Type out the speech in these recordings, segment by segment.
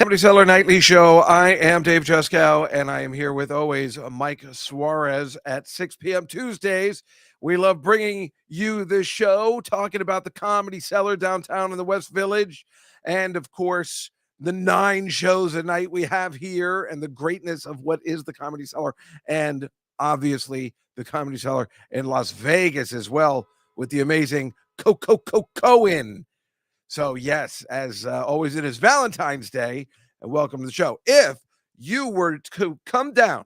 Comedy Cellar Nightly Show. I am Dave Juskow, and I am here with always Mike Suarez at 6 p.m. Tuesdays. We love bringing you this show, talking about the Comedy Cellar downtown in the West Village, and of course, the 9 shows a night we have here, and the greatness of what is the Comedy Cellar, and obviously the Comedy Cellar in Las Vegas as well, with the amazing Cohen. So, yes, as always, it is Valentine's Day, and welcome to the show. If you were to come down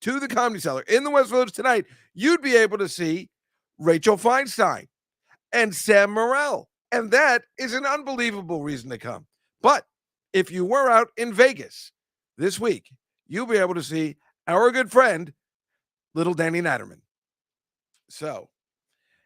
to the Comedy Cellar in the West Village tonight, you'd be able to see Rachel Feinstein and Sam Morril, and that is an unbelievable reason to come. But if you were out in Vegas this week, you'll be able to see our good friend, Little Danny Natterman. So...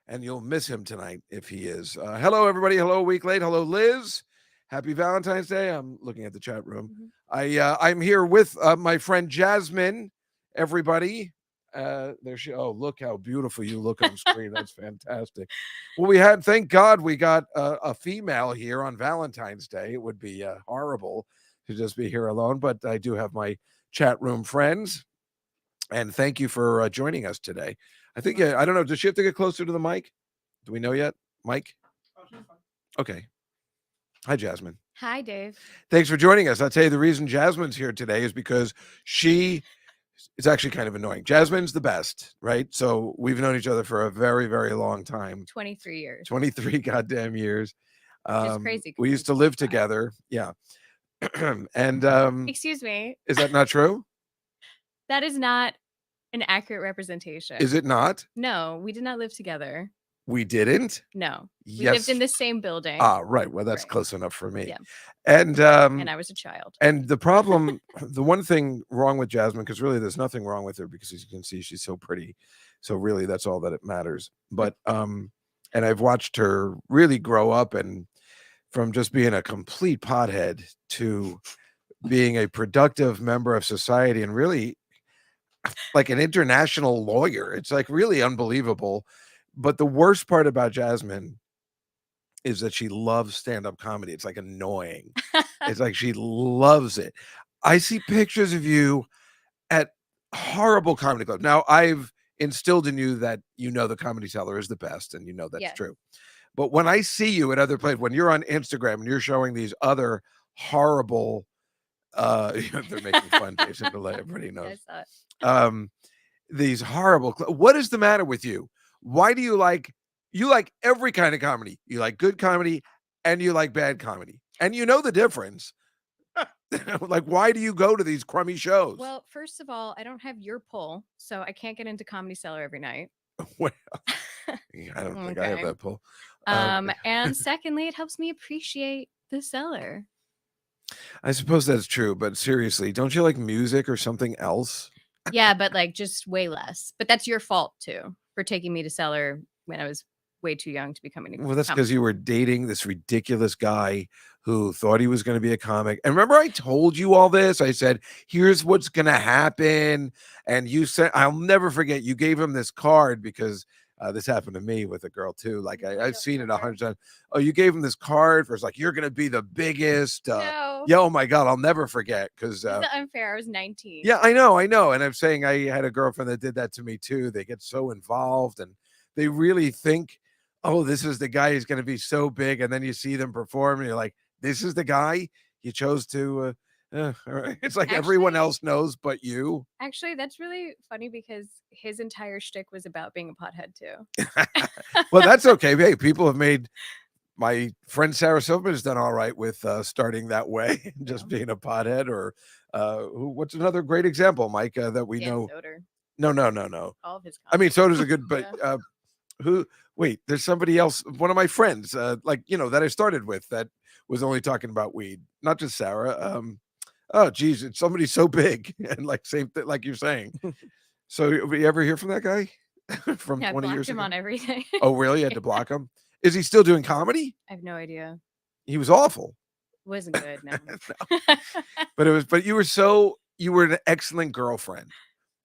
and you'll miss him tonight if he is. Hello, everybody. Hello, Week Late. Hello, Liz. Happy Valentine's Day. I'm looking at the chat room. I'm here with my friend Jasmine. Everybody. There she. Oh, look how beautiful you look on screen. That's fantastic. Well, thank God we got a female here on Valentine's Day. It would be horrible to just be here alone, but I do have my chat room friends. And thank you for joining us today. I think, I don't know, does she have to get closer to the mic? Do we know yet? Mike? Oh, she's fine. Okay. Hi, Jasmine. Hi, Dave. Thanks for joining us. I'll tell you the reason Jasmine's here today is because it's actually kind of annoying. Jasmine's the best, right? So we've known each other for a very, very long time. 23 years. 23 goddamn years. It's crazy. We used to live together. Yeah. And excuse me. Is that not true? That is not an accurate representation. Is it not? No, we did not live together. We didn't? No. Yes. We lived in the same building. Ah, right. Well, that's close enough for me. Yeah. And I was a child. And the problem, the one thing wrong with Jasmine, because really there's nothing wrong with her, because as you can see, she's so pretty. So really that's all that it matters. But and I've watched her really grow up, and from just being a complete pothead to being a productive member of society, and really like an international lawyer. It's like really unbelievable. But the worst part about Jasmine is that she loves stand-up comedy. It's like annoying. It's like she loves it. I see pictures of you at horrible comedy clubs. Now, I've instilled in you that you know the Comedy Cellar is the best, and you know that's true. But when I see you at other places, when you're on Instagram and you're showing these other horrible they're making fun, Jason, to let everybody know. These horrible what is the matter with you? Why do you like every kind of comedy? You like good comedy and you like bad comedy, and you know the difference. Like, why do you go to these crummy shows? Well, first of all, I don't have your pull, so I can't get into Comedy Cellar every night. Well, I don't think I have that pull. And secondly, it helps me appreciate the cellar. I suppose that's true, but seriously, don't you like music or something else? Yeah, but like just way less. But that's your fault too for taking me to Cellar when I was way too young to become any. Well, that's because you were dating this ridiculous guy who thought he was going to be a comic. And remember, I told you all this. I said, "Here's what's going to happen," and you said, "I'll never forget." You gave him this card because. This happened to me with a girl too. Like I've seen it 100 times. Oh, you gave him this card for it's like, you're gonna be the biggest. No. Yeah, oh my God, I'll never forget. Because it's unfair. I was 19. Yeah, I know. And I'm saying I had a girlfriend that did that to me too. They get so involved and they really think, oh, this is the guy who's gonna be so big. And then you see them perform and you're like, this is the guy you chose to. All right. It's like everyone else knows but you. Actually, that's really funny because his entire shtick was about being a pothead too. Well, that's okay. Hey, people have made my friend Sarah Silverman has done all right with starting that way, just being a pothead. Or what's another great example, Mike, that we know? Soder. No. All of his. I mean, Soder's a good, but wait, there's somebody else. One of my friends, that I started with that was only talking about weed, not just Sarah. Oh, geez, it's somebody so big and like same thing, like you're saying. So, you ever hear from that guy from 20 years ago? Him on everything. Oh, really? You had to block him? Is he still doing comedy? I have no idea. He was awful. Wasn't good, no. No. But you were an excellent girlfriend.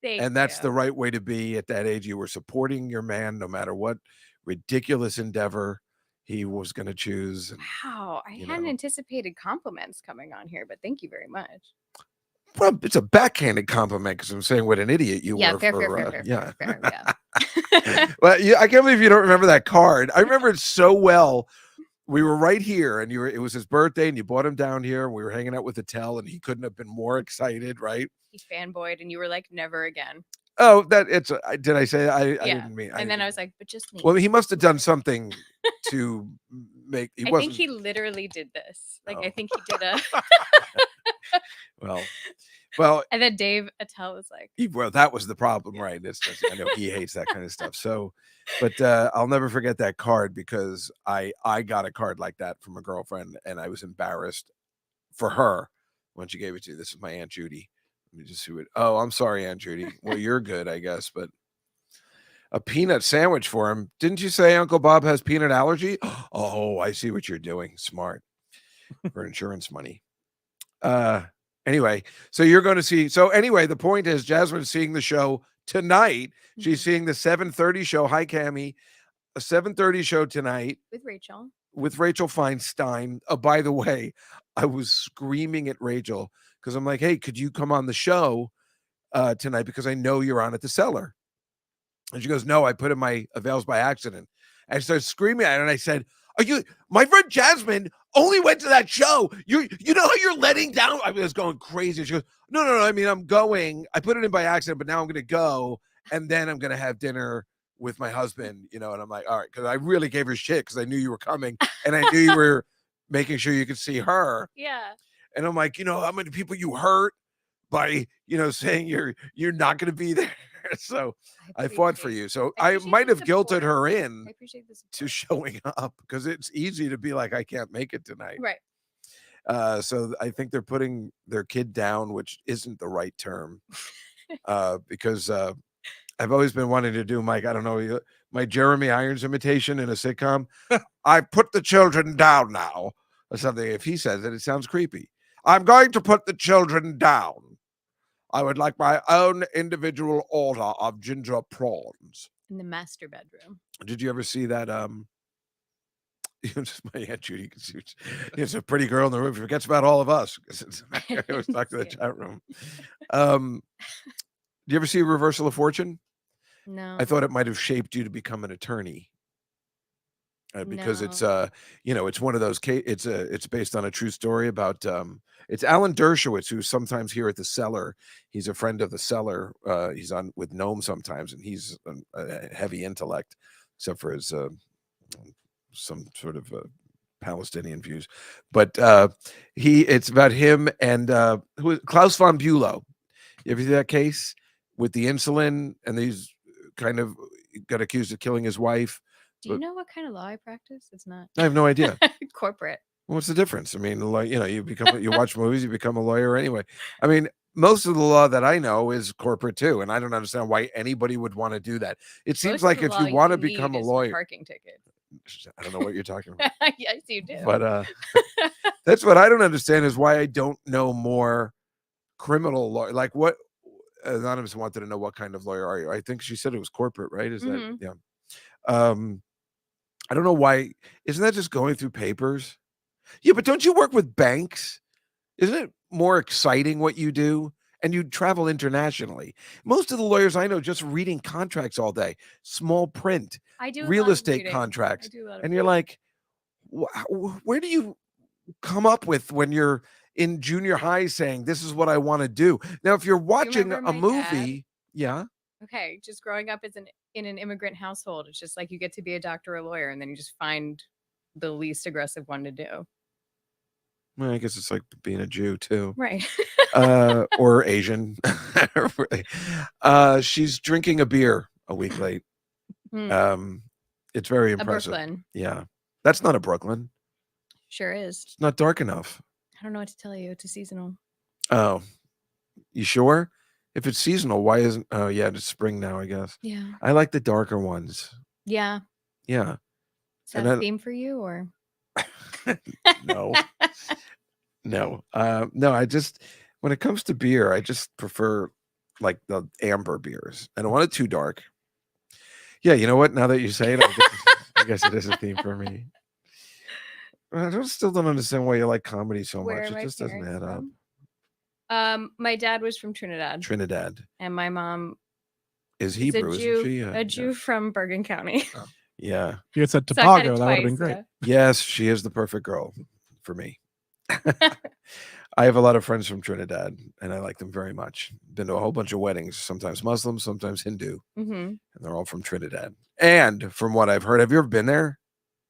And that's the right way to be at that age. You were supporting your man no matter what ridiculous endeavor he was going to choose. And, Wow, I you hadn't know. anticipated compliments coming on here, but thank you very much. Well, it's a backhanded compliment because I'm saying what an idiot you Yeah, were fair, for. Yeah. yeah. Well, I can't believe you don't remember that card. I remember it so well. We were right here, and it was his birthday, and you brought him down here, and we were hanging out with Attell, and he couldn't have been more excited, right? He fanboyed, and you were like, "Never again." Oh, did I say I Yeah, didn't mean and then I was like, "But just me." well, he must have done something to make he I wasn't think he literally did this. Like, Oh. I think he did a. well, And then Dave Attell was like, well, that was the problem, Yeah. right? I know he hates that kind of stuff. So, but I'll never forget that card because I got a card like that from a girlfriend, and I was embarrassed for her when she gave it to you. This is my Aunt Judy. Let me just see what. Oh, I'm sorry, Aunt Judy. Well, you're good, I guess, but a peanut sandwich for him. Didn't you say Uncle Bob has peanut allergy? Oh, I see what you're doing. Smart for insurance money. Anyway, so you're going to see. So anyway, the point is Jasmine's seeing the show tonight. She's seeing the 7:30 show. Hi, Cammie. A 7:30 show tonight with Rachel. with Rachel Feinstein. Oh, by the way, I was screaming at Rachel because I'm like, hey, could you come on the show tonight? Because I know you're on at the Cellar. And she goes, no, I put in my avails by accident. And I started screaming at her, and I said, are you, my friend Jasmine only went to that show. You know how you're letting down? I was going crazy. She goes, no. I mean, I'm going. I put it in by accident, but now I'm going to go. And then I'm going to have dinner with my husband, And I'm like, all right, because I really gave her shit because I knew you were coming. And I knew you were making sure you could see her. Yeah. And I'm like, how many people you hurt by, saying you're not going to be there. So I fought for you. So I might have guilted her in to showing up because it's easy to be like, I can't make it tonight. Right. So I think they're putting their kid down, which isn't the right term. Because I've always been wanting to do, Mike, I don't know, my Jeremy Irons imitation in a sitcom. I put the children down now, or something. If he says it, it sounds creepy. I'm going to put the children down. I would like my own individual order of ginger prawns. In the master bedroom. Did you ever see that? Just my Aunt Judy. It's a pretty girl in the room. She forgets about all of us. I was talking to the chat room. Do you ever see a Reversal of Fortune? No. I thought it might have shaped you to become an attorney. Because it's it's one of those it's based on a true story about it's Alan Dershowitz, who's sometimes here at the Cellar. He's a friend of the Cellar. He's on with Noam sometimes, and he's a heavy intellect, except for his some sort of Palestinian views. But it's about him and Klaus von Bülow. You ever see that case with the insulin, and he's kind of got accused of killing his wife? Do you know what kind of law I practice? It's not. I have no idea. Corporate. What's the difference? I mean, you watch movies, you become a lawyer anyway. I mean, most of the law that I know is corporate too, and I don't understand why anybody would want to do that. It seems like if you want to become a lawyer, parking ticket. I don't know what you're talking about. Yes, you do. But that's what I don't understand is why I don't know more criminal law. Like what Anonymous wanted to know, what kind of lawyer are you? I think she said it was corporate, right? Is that yeah? I don't know why. Isn't that just going through papers? Yeah, but don't you work with banks? Isn't it more exciting what you do? And you travel internationally. Most of the lawyers I know just reading contracts all day, small print, I do real estate contracts. And you're like, where do you come up with when you're in junior high saying this is what I want to do? Now, if you're watching a movie, yeah. Okay, just growing up in an immigrant household, it's just like you get to be a doctor or a lawyer, and then you just find the least aggressive one to do. Well, I guess it's like being a Jew too, right? Or Asian. She's drinking a beer a week late. It's very impressive. A Brooklyn. Yeah, that's not a Brooklyn. Sure is. It's not dark enough. I don't know what to tell you. It's a seasonal. Oh, you sure? If it's seasonal, why isn't? Oh, yeah, it's spring now, I guess. Yeah. I like the darker ones. Yeah. Yeah. Is that a theme for you, or? No. No. No. I just, when it comes to beer, I just prefer like the amber beers. I don't want it too dark. Yeah. You know what? Now that you say it, I guess it is a theme for me. still don't understand why you like comedy so Where much. are It my just doesn't parents add up. from? My dad was from Trinidad, Trinidad and my mom is is Hebrew, isn't she? a Jew from Bergen County. Yeah. If you had said So I've had Tobago, it that would have been twice. great. Yes, she is the perfect girl for me. I have a lot of friends from Trinidad, and I like them very much. Been to a whole bunch of weddings, sometimes Muslim, sometimes Hindu, Mm-hmm. and they're all from Trinidad. And from what I've heard, have you ever been there?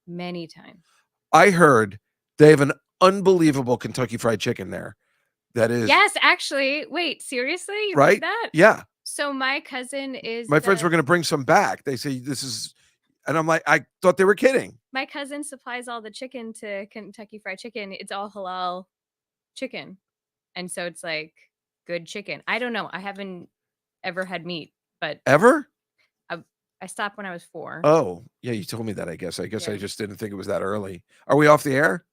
Many times. I heard they have an unbelievable Kentucky Fried Chicken there. That is Yes, actually. Wait, seriously? You right. heard that? Yeah, So my cousin is my friends were going to bring some back. They say this is, and I'm like, I thought they were kidding. my cousin supplies all the chicken to Kentucky Fried Chicken. It's all halal chicken. And so it's like good chicken. I don't know. I haven't ever had meat, but Ever? I stopped when I was 4. Oh, yeah, you told me that. I guess I Yeah. just didn't think it was that early. Are we off the air?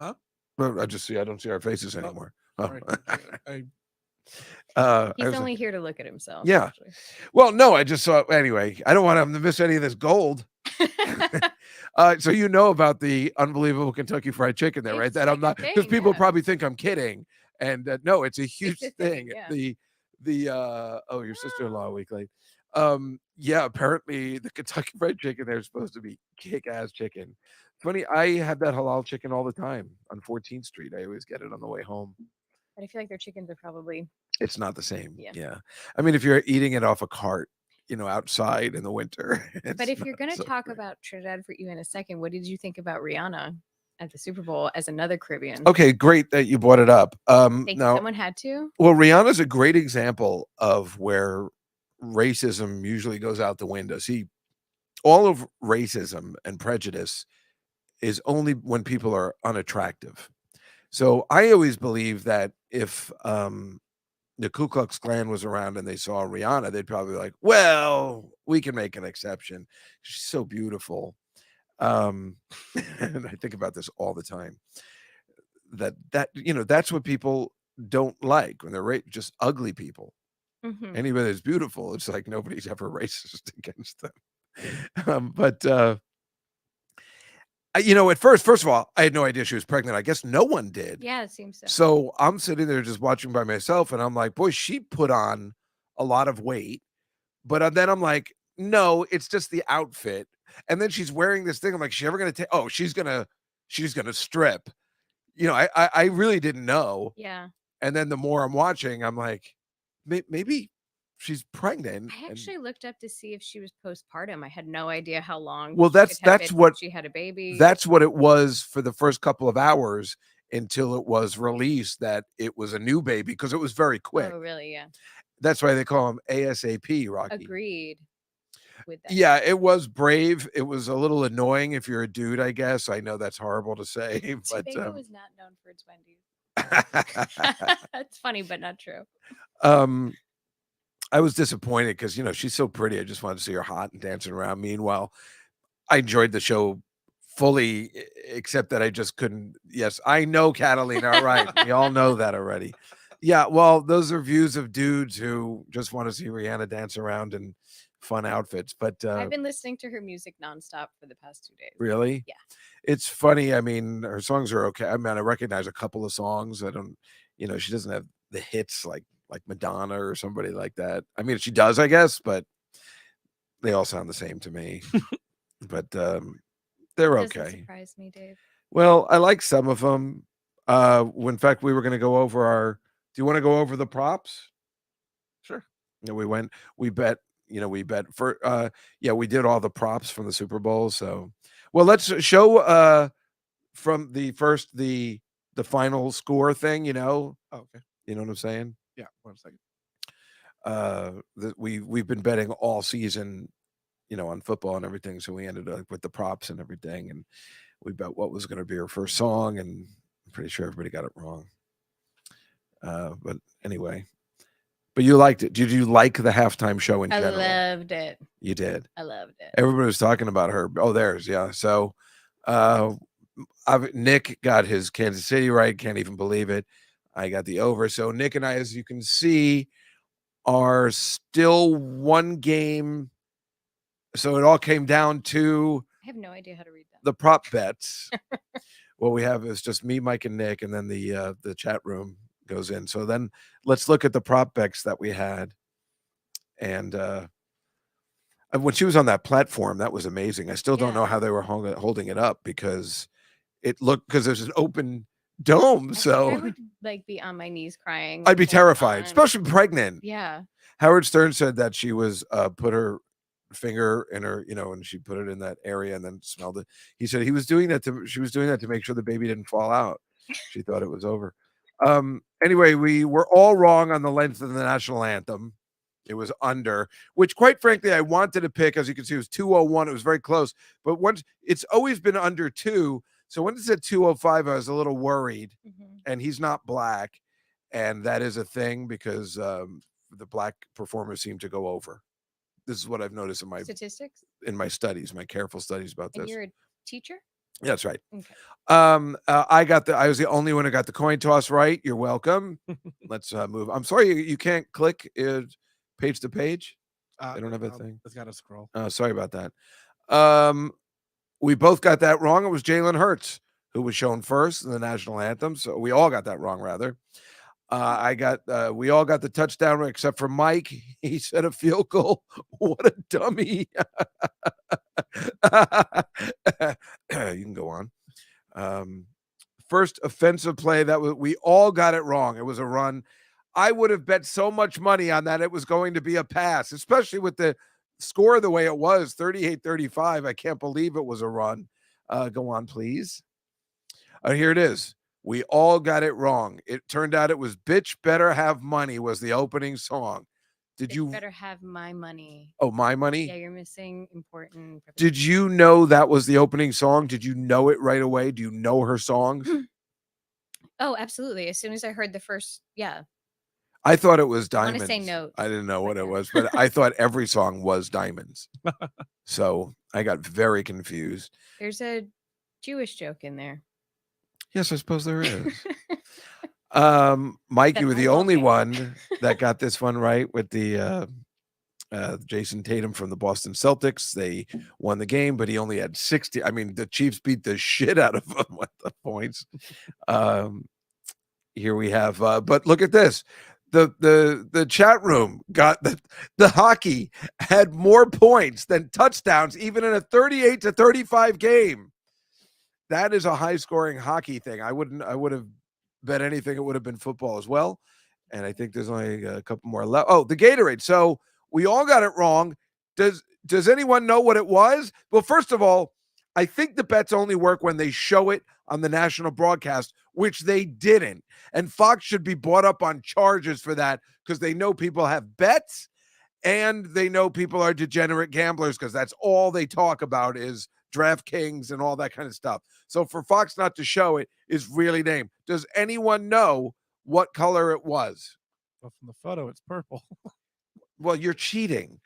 Huh? Well, I don't see our faces anymore. Oh. Right. He's only here to look at himself. Yeah. Actually. Well, no, I just saw anyway. I don't want him to miss any of this gold. So you know about the unbelievable Kentucky Fried Chicken there, right? It's That I'm like a not, because thing, people yeah. probably think I'm kidding, and no, it's a huge a thing. thing, yeah. Oh, your sister-in-law a week late. Yeah, apparently the Kentucky Fried Chicken there is supposed to be kick-ass chicken. Funny, I have that halal chicken all the time on 14th Street. I always get it on the way home. But I feel like their chickens are probably. It's not the same. Yeah. Yeah. I mean, if you're eating it off a cart, outside in the winter. But if you're going to talk about Trinidad for you in a second, what did you think about Rihanna at the Super Bowl as another Caribbean? Okay, great that you brought it up. Now, someone had to. Well, Rihanna's a great example of where racism usually goes out the window. See, all of racism and prejudice is only when people are unattractive. So I always believe that if the Ku Klux Klan was around and they saw Rihanna, they'd probably be like, well, we can make an exception. She's so beautiful. And I think about this all the time. That's what people don't like when they're just ugly people. Mm-hmm. Anybody that's beautiful, it's like nobody's ever racist against them. At first of all, I had no idea she was pregnant. I guess no one did. Yeah, it seems so. So I'm sitting there just watching by myself, and I'm like, boy, she put on a lot of weight. But then I'm like, no, it's just the outfit. And then she's wearing this thing. I'm like, she's ever gonna take? Oh, she's gonna strip. I really didn't know. Yeah. And then the more I'm watching, I'm like, maybe she's pregnant. I actually looked up to see if she was postpartum. I had no idea how long. Well, that's what she had a baby. That's what it was for the first couple of hours until it was released that it was a new baby, because it was very quick. Oh, really? Yeah. That's why they call him ASAP, Rocky. Agreed with that. Yeah, it was brave. It was a little annoying if you're a dude, I guess. I know that's horrible to say, but Tobago is not known for its Wendy's. That's funny, but not true. I was disappointed because she's so pretty. I just wanted to see her hot and dancing around. Meanwhile, I enjoyed the show fully, except that I just couldn't. Yes, I know, Catalina. All right, we all know that already. Yeah, well, those are views of dudes who just want to see Rihanna dance around in fun outfits. But I've been listening to her music nonstop for the past 2 days. Really? Yeah. It's funny. I mean, her songs are okay. I mean, I recognize a couple of songs. I don't. She doesn't have the hits like Madonna or somebody like that. I mean, she does, I guess, but they all sound the same to me. But they're okay. Doesn't surprise me, Dave. Well, I like some of them. In fact, we were going to go over do you want to go over the props? Sure. We bet for, we did all the props from the Super Bowl. So, well, let's show from the final score thing, Oh, okay. You know what I'm saying? Yeah. 1 second. We've been betting all season, on football and everything. So we ended up with the props and everything, and we bet what was going to be our first song, and I'm pretty sure everybody got it wrong. But anyway, but you liked it. Did you like the halftime show in general? I loved it. You did. I loved it. Everybody was talking about her. Oh, yeah. So, Nick got his Kansas City right. Can't even believe it. I got the over. So Nick and I, as you can see, are still one game. So it all came down to I have no idea how to read them. the prop bets. What we have is just me, Mike, and Nick, and then the chat room goes in. So then let's look at the prop bets that we had. And when she was on that platform, that was amazing. I still don't know Yeah. how they were holding it up because there's an open dome. I think I So would like be on my knees crying. I'd be the whole terrified, time. especially pregnant. Yeah. Howard Stern said that she was put her finger in her, and she put it in that area and then smelled it. He said she was doing that to make sure the baby didn't fall out. She thought it was over. Anyway, we were all wrong on the length of the national anthem. It was under, which quite frankly, I wanted to pick. As you can see, it was 2:01. It was very close, but once it's always been under 2. So when it said 2:05, I was a little worried. And he's not black. And that is a thing because the black performers seem to go over. This is what I've noticed in my Statistics. studies, my careful studies about And this. you're a teacher. Yeah, that's right. Okay. I was the only one who got the coin toss right. You're welcome. Let's move. I'm sorry you can't click page to page. I don't have a thing. It's got to scroll. Sorry about that. We both got that wrong. It was Jalen Hurts who was shown first in the national anthem. So we all got that wrong, rather. We all got the touchdown except for Mike. He said a field goal. What a dummy. You can go on. First offensive play we all got it wrong. It was a run. I would have bet so much money on that it was going to be a pass, especially with the score the way it was, 38-35. I can't believe it was a run. Go on, please. Here it is. We all got it wrong. It turned out it was "Bitch Better Have Money" was the opening song. Did you better have my money? Oh, my money? Yeah, you're missing important. Did you know that was the opening song? Did you know it right away? Do you know her songs? Oh, absolutely. As soon as I heard the first, yeah. I thought it was I want Diamonds. to say Notes. I didn't know what it was, but I thought every song was Diamonds. So I got very confused. There's a Jewish joke in there. Yes, I suppose there is. Mike, That you were I the won't only get. one that got this one right with the Jason Tatum from the Boston Celtics. They won the game, but he only had 60. I mean, the Chiefs beat the shit out of him with the points. Here we have, but look at this. The chat room got the hockey had more points than touchdowns, even in a 38-35 game. That is a high scoring hockey thing. I would have bet anything it would have been football as well. And I think there's only a couple more left. Oh, the Gatorade. So we all got it wrong. Does anyone know what it was? Well, first of all, I think the bets only work when they show it on the national broadcast, which they didn't. And Fox should be brought up on charges for that because they know people have bets and they know people are degenerate gamblers because that's all they talk about is DraftKings and all that kind of stuff. So for Fox not to show it is really lame. Does anyone know what color it was? Well, from the photo, it's purple. Well, you're cheating.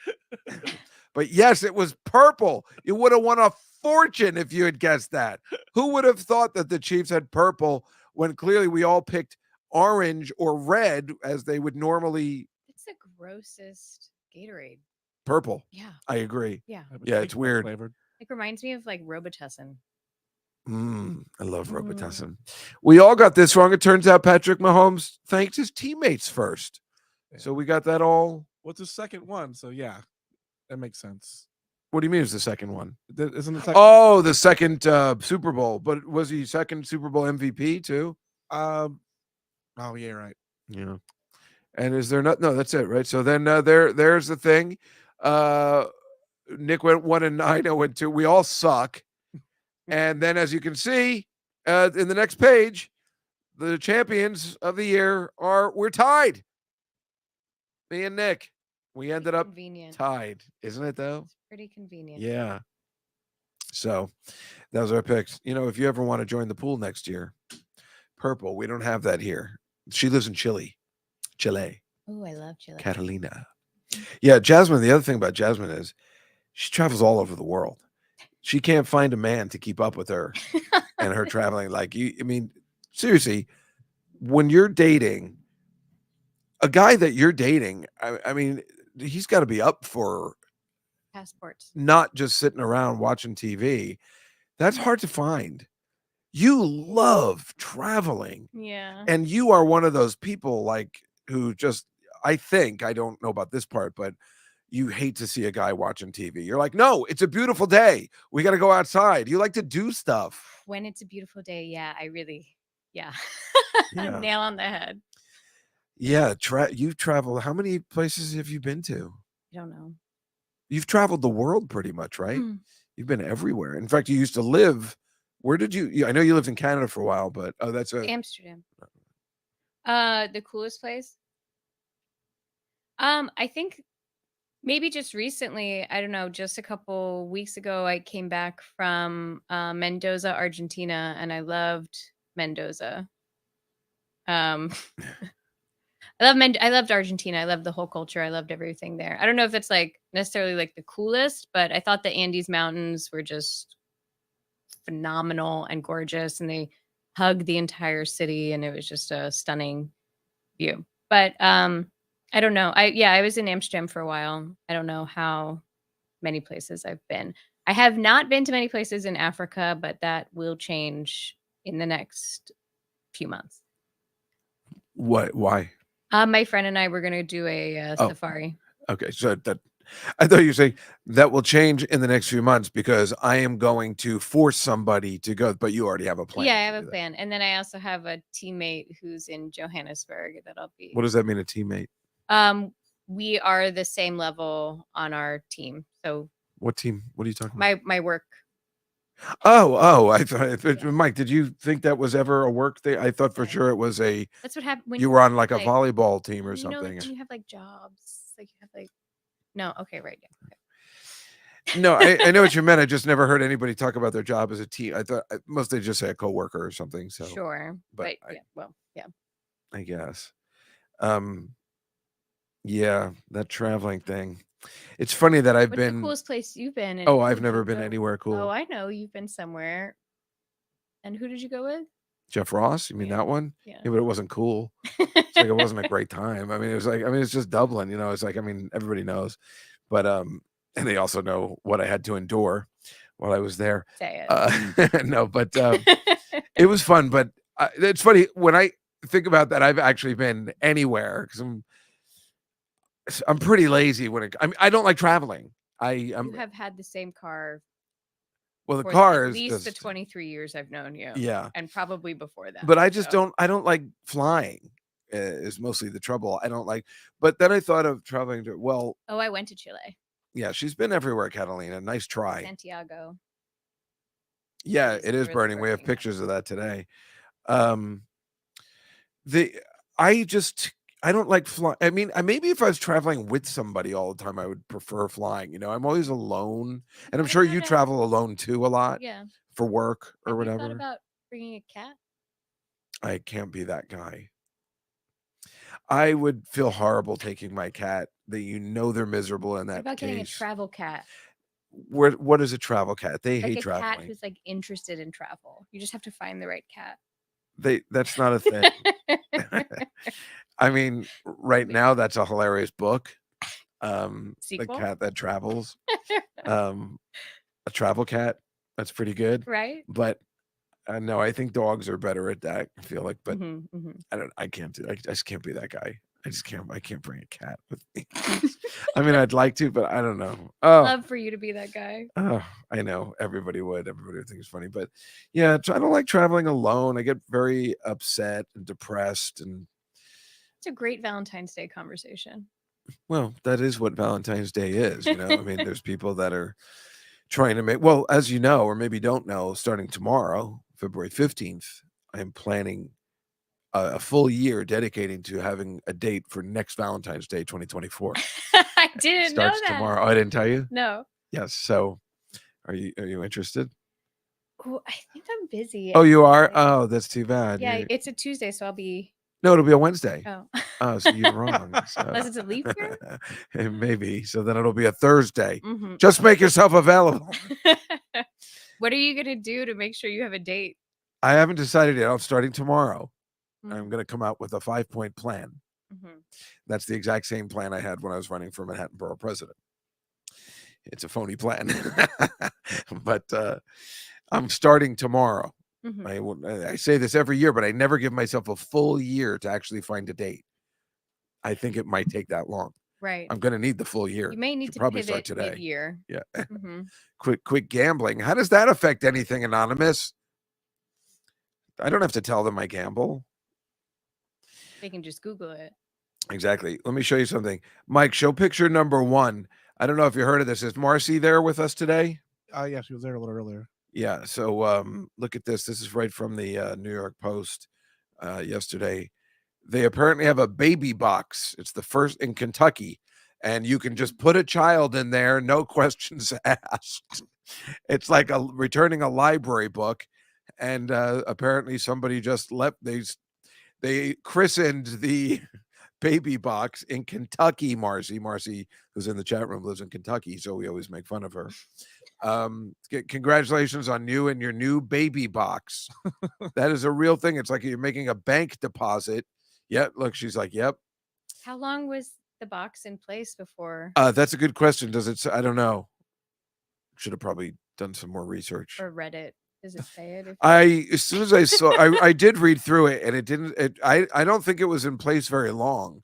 But yes, it was purple. You would have won a fortune if you had guessed that. Who would have thought that the Chiefs had purple when clearly we all picked orange or red as they would normally? It's the grossest Gatorade. Purple. Yeah. I agree. Yeah. Yeah, it's weird. Flavored. It reminds me of like Robitussin. I love Robitussin. We all got this wrong. It turns out Patrick Mahomes thanked his teammates first. Yeah. So we got that all. What's the second one? So yeah, that makes sense. What do you mean it's the second one? Isn't it? Oh, the second Super Bowl. But was he second Super Bowl MVP too? Oh yeah, right. Yeah. And is there not? No, that's it, right? So then there's the thing. Nick went 1-9. I went 2. We all suck. And then, as you can see, in the next page, the champions of the year we're tied. Me and Nick. We ended up tied, isn't it though? It's pretty convenient. Yeah. So those are our picks. If you ever want to join the pool next year, purple. We don't have that here. She lives in Chile. Oh, I love Chile. Catalina. Yeah, Jasmine. The other thing about Jasmine is she travels all over the world. She can't find a man to keep up with her and her traveling. Seriously, when you're dating a guy that you're dating, I mean, he's got to be up for Passports. not just sitting around watching TV. That's hard to find. You love traveling, Yeah. and you are one of those people like who just, I think, I don't know about this part, but you hate to see a guy watching TV. You're like, no, it's a beautiful day. We got to go outside. You like to do stuff. When it's a beautiful day, yeah, I really, yeah. Yeah. Nail on the head. Yeah. You've traveled. How many places have you been to? I don't know. You've traveled the world pretty much, right? Mm. You've been everywhere. In fact, you used to live. Where did you? Yeah, I know you lived in Canada for a while, but that's a. Amsterdam. The coolest place. I think maybe just recently, I don't know, just a couple weeks ago, I came back from Mendoza, Argentina, and I loved Mendoza. I loved Argentina. I loved the whole culture. I loved everything there. I don't know if it's like necessarily like the coolest, but I thought the Andes Mountains were just phenomenal and gorgeous, and they hugged the entire city, and it was just a stunning view. But I don't know. I was in Amsterdam for a while. I don't know how many places I've been. I have not been to many places in Africa, but that will change in the next few months. What? Why? My friend and I were going to do a safari. Okay, so that I thought you were saying that will change in the next few months because I am going to force somebody to go, but you already have a plan. Yeah, I to have do a that. plan. And then I also have a teammate who's in Johannesburg that I'll be. What does that mean, a teammate? We are the same level on our team. So What team? What are you talking about? my work. I thought, Mike, did you think that was ever a work thing? I thought for sure it was a. That's what happened when You were on like a like, volleyball team or you know, something. like when you have like jobs, like you have like. No, okay, right. Yeah. Okay. No, I know what you meant. I just never heard anybody talk about their job as a team. I thought most they just say a coworker or something. So Sure, but but yeah, well, yeah. I guess. Yeah, that traveling thing. It's funny that I've What's the been. coolest place you've been? And Oh, who I've did never you been go? anywhere cool. Oh, I know you've been somewhere. And who did you go with? Jeff Ross, you mean that one? Yeah. Yeah, but it wasn't cool. It's like it wasn't a great time. I mean, it was like, I mean, it's just Dublin, you know. It's like, I mean, everybody knows, but and they also know what I had to endure while I was there. Say it. No, but it was fun. But it's funny when I think about that. I've actually been anywhere because I'm pretty lazy when it. I mean, I don't like traveling. You have had the same car. Well, the for car at is least the just 23 years I've known you. yeah, And probably before that. but I just so. I don't like flying. Is mostly the trouble. I don't like. But then I thought of traveling to. Well, Oh, I went to Chile. yeah, she's been everywhere, Catalina. Nice try. Santiago. Yeah, Yes, it is there was burning. We have burning, yeah. pictures of that today. I don't like flying. I mean, maybe if I was traveling with somebody all the time, I would prefer flying. You know, I'm always alone, and I'm sure you travel alone too a lot. Yeah. For work or Have whatever. you thought about bringing a cat? I can't be that guy. I would feel horrible taking my cat. That you know they're miserable in that What about getting a case. travel cat? What is a travel cat? They Like hate a traveling. cat who's like interested in travel. You just have to find the right cat. That's not a thing. I mean, right now that's a hilarious book. The Sequel? Cat That Travels. A travel cat. That's pretty good. Right? But no, I think dogs are better at that. I feel like, but Mm-hmm. I can't do. I just can't be that guy. I can't bring a cat with me. I mean, I'd like to, but I don't know. Oh, Love for you to be that guy. oh, I know everybody would. Everybody would think it's funny, but yeah, I don't like traveling alone. I get very upset and depressed, and It's a great Valentine's Day conversation. well, that is what Valentine's Day is. You know, I mean, there's people that are trying to make. Well, as you know, or maybe don't know, starting tomorrow, February 15th, I am planning a full year dedicating to having a date for next Valentine's Day 2024. I didn't know Starts that. tomorrow. Oh, I didn't tell you? No. Yes. So are you interested? Oh, I think I'm busy. Oh, you are? actually. Oh, that's too bad. Yeah, it's a Tuesday, so I'll be. No, it'll be a Wednesday. Oh. Oh, so you're wrong. So. Unless it's a leap year? Maybe. So then it'll be a Thursday. Mm-hmm. Just make yourself available. What are you going to do to make sure you have a date? I haven't decided yet. I'm starting tomorrow. Mm-hmm. I'm going to come out with a 5-point plan. Mm-hmm. That's the exact same plan I had when I was running for Manhattan Borough President. It's a phony plan. But I'm starting tomorrow. I say this every year, but I never give myself a full year to actually find a date. I think it might take that long. Right. I'm going to need the full year. You may need to probably start pivot today. mid-year. Yeah. Mm-hmm. Quit gambling. How does that affect anything, Anonymous? I don't have to tell them I gamble. They can just Google it. Exactly. Let me show you something. Mike, show picture number 1. I don't know if you heard of this. Is Marcy there with us today? Yeah, she was there a little earlier. Yeah. So look at this. This is right from the New York Post yesterday. They apparently have a baby box. It's the first in Kentucky. And you can just put a child in there, no questions asked. It's like returning a library book. And apparently somebody just left. They christened the baby box in Kentucky. Marcy, who's in the chat room, lives in Kentucky, so we always make fun of her. Congratulations on you and your new baby box. That is a real thing. It's like you're making a bank deposit. Yep. Look, she's like, yep. How long was the box in place before? That's a good question. Does it? I don't know. Should have probably done some more research. Or read it. Does it say it? As soon as I saw, I did read through it, and it didn't. I don't think it was in place very long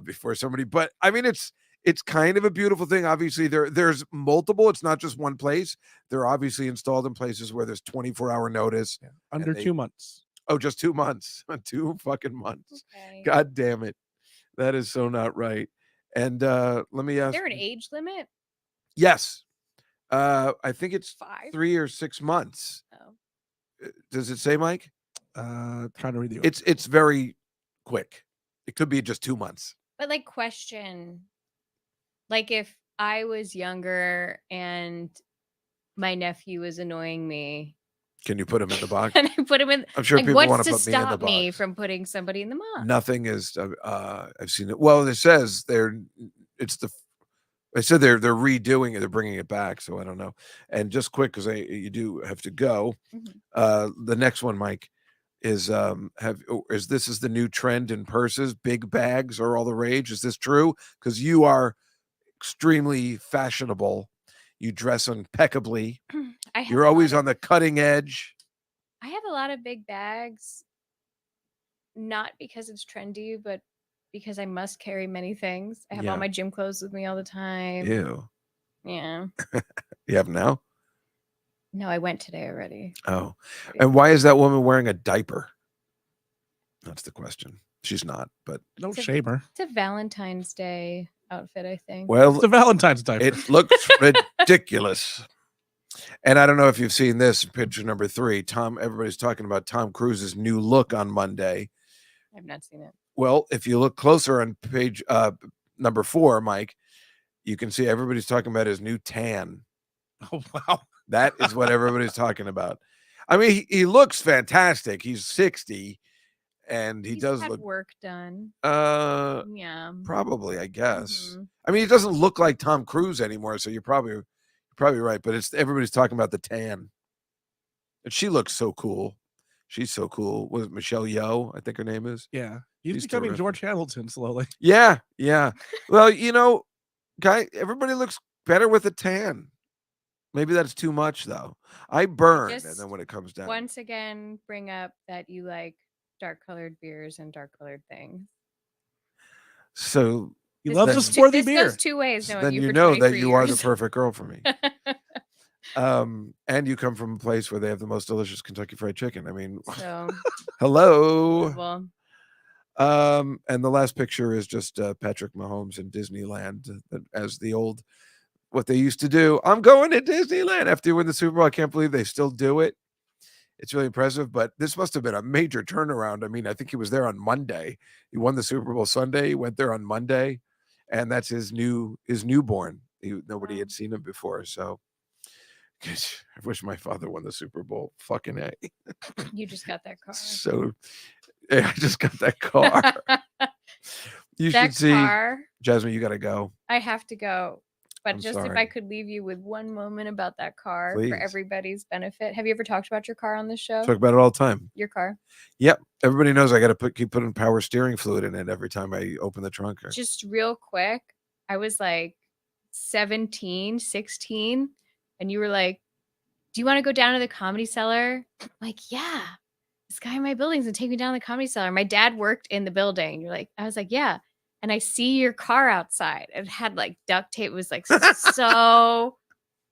before somebody. But I mean, it's kind of a beautiful thing. Obviously, there's multiple. It's not just one place. They're obviously installed in places where there's 24-hour notice. Yeah. Under 2 months. Oh, just 2 months. 2 fucking months. Okay. God damn it. That is so not right. And let me ask. Is there an age limit? Yes. I think it's 5? 3 or 6 months. Oh. Does it say, Mike? Trying to read the It's very quick. It could be just 2 months. But like, question, like, if I was younger and my nephew was annoying me, Can you put him in the box? and I put him in, I'm sure like, people what's want to to put me in the stop me box. from putting somebody in the box? Nothing is. I've seen it. Well, it says I said they're redoing it. They're bringing it back. So I don't know. And just quick, because you do have to go. The next one, Mike, is this is the new trend in purses? Big bags are all the rage. Is this true? Because you are extremely fashionable. You dress impeccably. You're always on the cutting edge. I have a lot of big bags, not because it's trendy, but because I must carry many things. I have all my gym clothes with me all the time. Ew. Yeah. You have now? No, I went today already. Oh. And why is that woman wearing a diaper? That's the question. She's not, but Don't shame her. It's a Valentine's Day outfit, I think. Well, it's a Valentine's diaper. It looks ridiculous. And I don't know if you've seen this picture number 3. Everybody's talking about Tom Cruise's new look on Monday. I've not seen it. Well, if you look closer on page number 4, Mike, you can see everybody's talking about his new tan. Oh, wow. That is what everybody's talking about. I mean, he looks fantastic. He's 60 and he does look work done. Yeah. Probably, I guess. I mean, he doesn't look like Tom Cruise anymore, so you're probably right, but everybody's talking about the tan. And she looks so cool. She's so cool. Was it Michelle Yeoh? I think her name is. Yeah. He's becoming terrific. George Hamilton slowly. Yeah. Well, everybody looks better with a tan. Maybe that's too much, though. I burn, and then when it comes down. Once again, bring up that you like dark-colored beers and dark-colored things. So he loves a swarthy beer. This goes 2 ways. Then you know that you are the perfect girl for me. And you come from a place where they have the most delicious Kentucky Fried Chicken. I mean, hello. And the last picture is just Patrick Mahomes in Disneyland as what they used to do. I'm going to Disneyland after you win the Super Bowl. I can't believe they still do it. It's really impressive, but this must have been a major turnaround. I mean, I think he was there on Monday. He won the Super Bowl Sunday. He went there on Monday, and that's his newborn. Nobody had seen him before, so I wish my father won the Super Bowl. Fucking A. You just got that car. So I just got that car. You should see, Jasmine, you got to go. I have to go. But I'm just sorry. if I could leave you with one moment about that car Please. for everybody's benefit. Have you ever talked about your car on this show? Talk about it all the time. Your car? Yep. Everybody knows I got to keep putting power steering fluid in it every time I open the trunk. Just real quick, I was like 17, 16, and you were like, do you want to go down to the Comedy Cellar? I'm like, yeah. This guy in my building's gonna take me down to the Comedy Cellar. My dad worked in the building. I was like, yeah. And I see your car outside. It had like duct tape. It was like so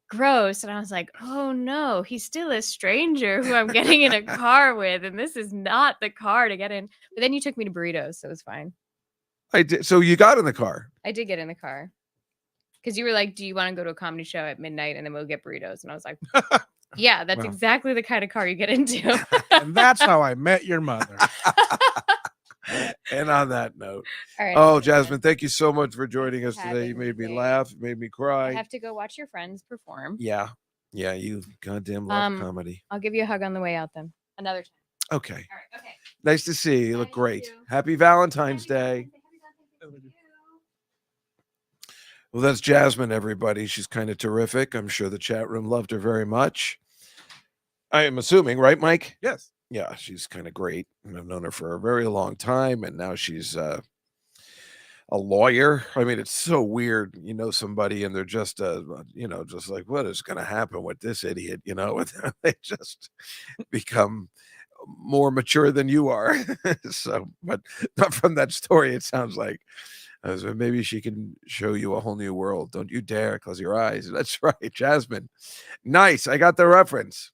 gross. And I was like, oh no, he's still a stranger who I'm getting in a car with. And this is not the car to get in. But then you took me to burritos, so it was fine. I did. So you got in the car. I did get in the car. Because you were like, do you want to go to a comedy show at midnight and then we'll get burritos? And I was like, yeah, that's Wow. exactly the kind of car you get into. And that's how I met your mother. And on that note, All right, oh, Jasmine, thank you so much for joining us Having today. You made me me. laugh, you made me I cry. have to go watch your friends perform. Yeah. Yeah, you goddamn love comedy. I'll give you a hug on the way out then. Another time. Okay. All right. Okay. Nice to see you. You look Nice great. to. Happy Valentine's Day. Well, that's Jasmine, everybody. She's kind of terrific. I'm sure the chat room loved her very much. I am assuming, right, Mike? Yes. Yeah, she's kind of great. And I've known her for a very long time. And now she's a lawyer. I mean, it's so weird. You know somebody and they're just, just like, what is going to happen with this idiot? You know, they just become more mature than you are. So, but not from that story. It sounds like so maybe she can show you a whole new world. Don't you dare close your eyes. That's right, Jasmine. Nice. I got the reference.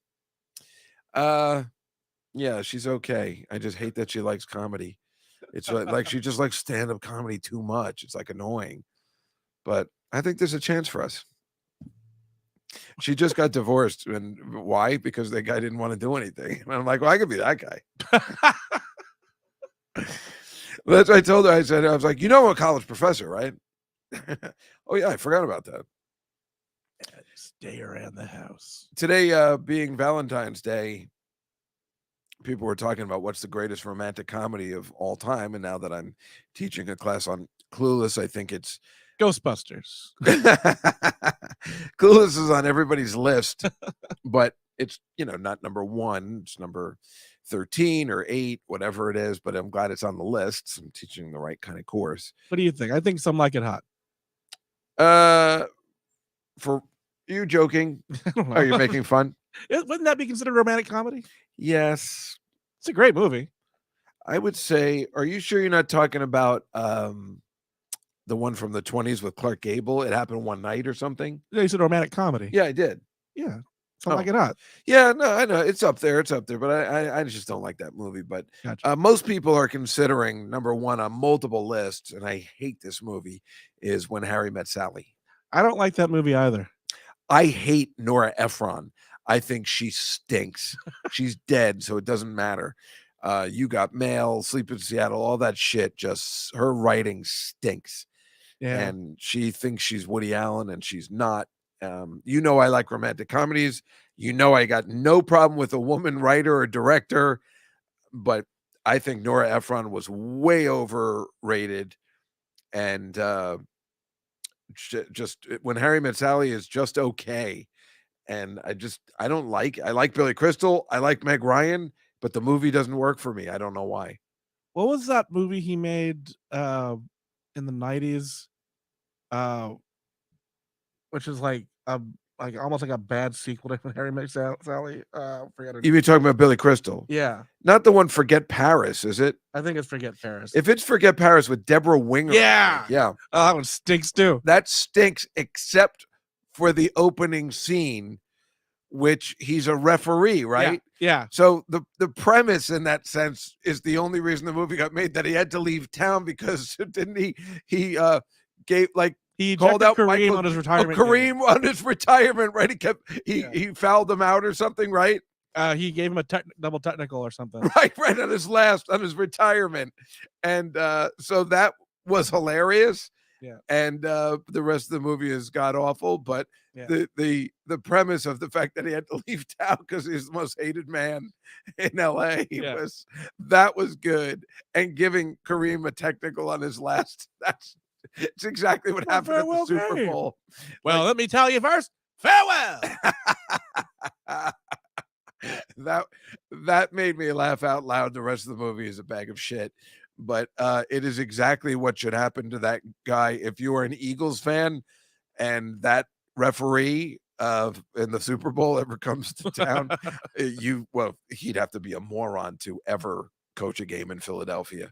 Yeah, she's okay. I just hate that she likes comedy. It's like she just likes stand-up comedy too much. It's like annoying. But I think there's a chance for us. She just got divorced. And why? Because the guy didn't want to do anything. And I'm like, well, I could be that guy. That's what I told her. I was like, I'm a college professor, right? Oh, yeah, I forgot about that. Stay around the house. Today, being Valentine's Day, people were talking about what's the greatest romantic comedy of all time. And now that I'm teaching a class on Clueless, I think it's Ghostbusters. Clueless is on everybody's list, but it's, not number 1. It's number 13 or 8, whatever it is. But I'm glad it's on the list. So I'm teaching the right kind of course. What do you think? I think Some Like It Hot. For you joking? I don't know. Are you making fun? Wouldn't that be considered a romantic comedy? Yes. It's a great movie. I would say, are you sure you're not talking about the one from the 20s with Clark Gable? It happened one night or something? Yeah, you said a romantic comedy. Yeah, I did. Yeah. Some Like It Hot. Yeah, no, I know. It's up there. But I just don't like that movie. But Gotcha. most people are considering number 1 on multiple lists, and I hate this movie, is When Harry Met Sally. I don't like that movie either. I hate Nora Ephron. I think she stinks. She's dead, so it doesn't matter. You Got Mail, Sleep in Seattle, all that shit. Just her writing stinks. Yeah. And she thinks she's Woody Allen, and she's not. I like romantic comedies. I got no problem with a woman writer or director, but I think Nora Ephron was way overrated. And just When Harry Met Sally is just okay. And I don't like. I like Billy Crystal. I like Meg Ryan, but the movie doesn't work for me. I don't know why. What was that movie he made in the 90s? Which is like almost like a bad sequel to Harry Met Sally. Forget it. You be talking about Billy Crystal? Yeah, Not the one Forget Paris, is it? I think it's Forget Paris. If it's Forget Paris with Deborah Winger, Yeah. yeah, Oh, that one stinks too. that stinks. Except for the opening scene, which he's a referee, right? Yeah. So the premise in that sense is the only reason the movie got made, that he had to leave town because didn't he gave like. He called called out out Kareem Michael- on his retirement. Kareem on his retirement, right? Yeah. He fouled him out or something, right? He gave him a double technical or something. Right on his retirement, and so that was hilarious. Yeah. And the rest of the movie is god awful, but Yeah. the premise of the fact that he had to leave town because he's the most hated man in LA Yeah. was good, and giving Kareem a technical on his last it's exactly what Well, happened at the farewell Super game. Bowl. Well, let me tell you first. Farewell. That made me laugh out loud. The rest of the movie is a bag of shit, but it is exactly what should happen to that guy. If you are an Eagles fan and that referee in the Super Bowl ever comes to town, he'd have to be a moron to ever coach a game in Philadelphia.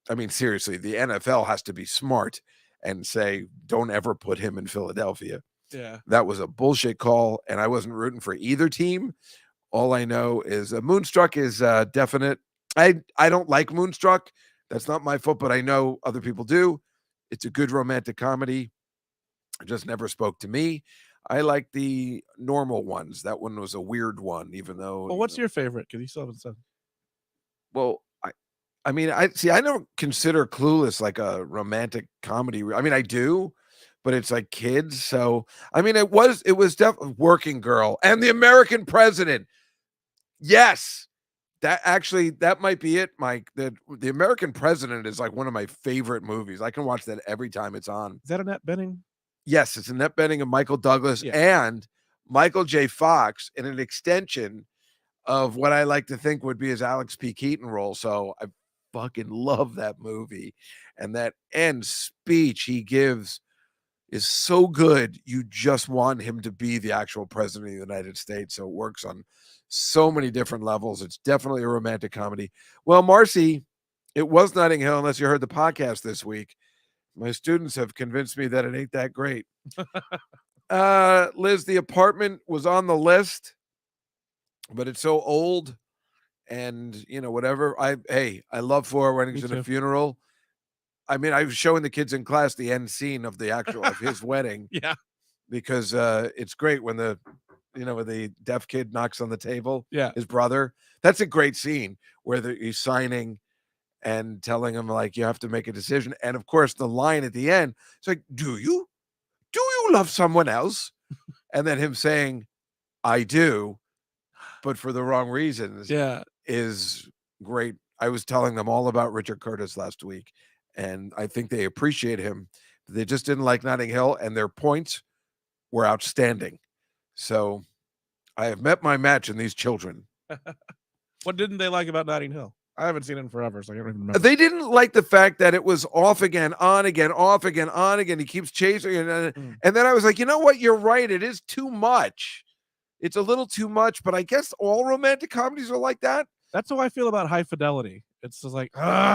I mean, seriously, the NFL has to be smart and say, don't ever put him in Philadelphia. Yeah. That was a bullshit call, and I wasn't rooting for either team. All I know is Moonstruck is definite. I don't like Moonstruck. That's not my fault, but I know other people do. It's a good romantic comedy. It just never spoke to me. I like the normal ones. That one was a weird one, even though. Well, what's your favorite? Because you still haven't said. Well, I mean, I don't consider Clueless like a romantic comedy. I mean, I do, but it's like kids. So, I mean, it was definitely Working Girl and The American President. Yes, that might be it, Mike. The American President is like one of my favorite movies. I can watch that every time it's on. Is that Annette Bening? Yes, it's Annette Bening and Michael Douglas and Michael J. Fox in an extension of what I like to think would be his Alex P. Keaton role. So I fucking love that movie. And that end speech he gives is so good. You just want him to be the actual president of the United States. So it works on so many different levels. It's definitely a romantic comedy. Well, Marcy, it was Notting Hill, unless you heard the podcast this week. My students have convinced me that it ain't that great. Liz, The Apartment was on the list, but it's so old and, whatever. I love Four Weddings and a Funeral. I mean, I was showing the kids in class the end scene of of his wedding. Yeah. Because it's great when when the deaf kid knocks on the table. Yeah. His brother. That's a great scene where he's signing and telling him, like, you have to make a decision. And of course, the line at the end, it's like, do you love someone else? And then him saying, I do, but for the wrong reasons. Yeah. Is great. I was telling them all about Richard Curtis last week, and I think they appreciate him. They just didn't like Notting Hill, and their points were outstanding. So I have met my match in these children. What didn't they like about Notting Hill? I haven't seen it in forever, so I don't even remember. They didn't like the fact that it was off again, on again, off again, on again. He keeps chasing, and then I was like, you know what? You're right. It is too much. It's a little too much, but I guess all romantic comedies are like that. That's how I feel about High Fidelity. It's just like,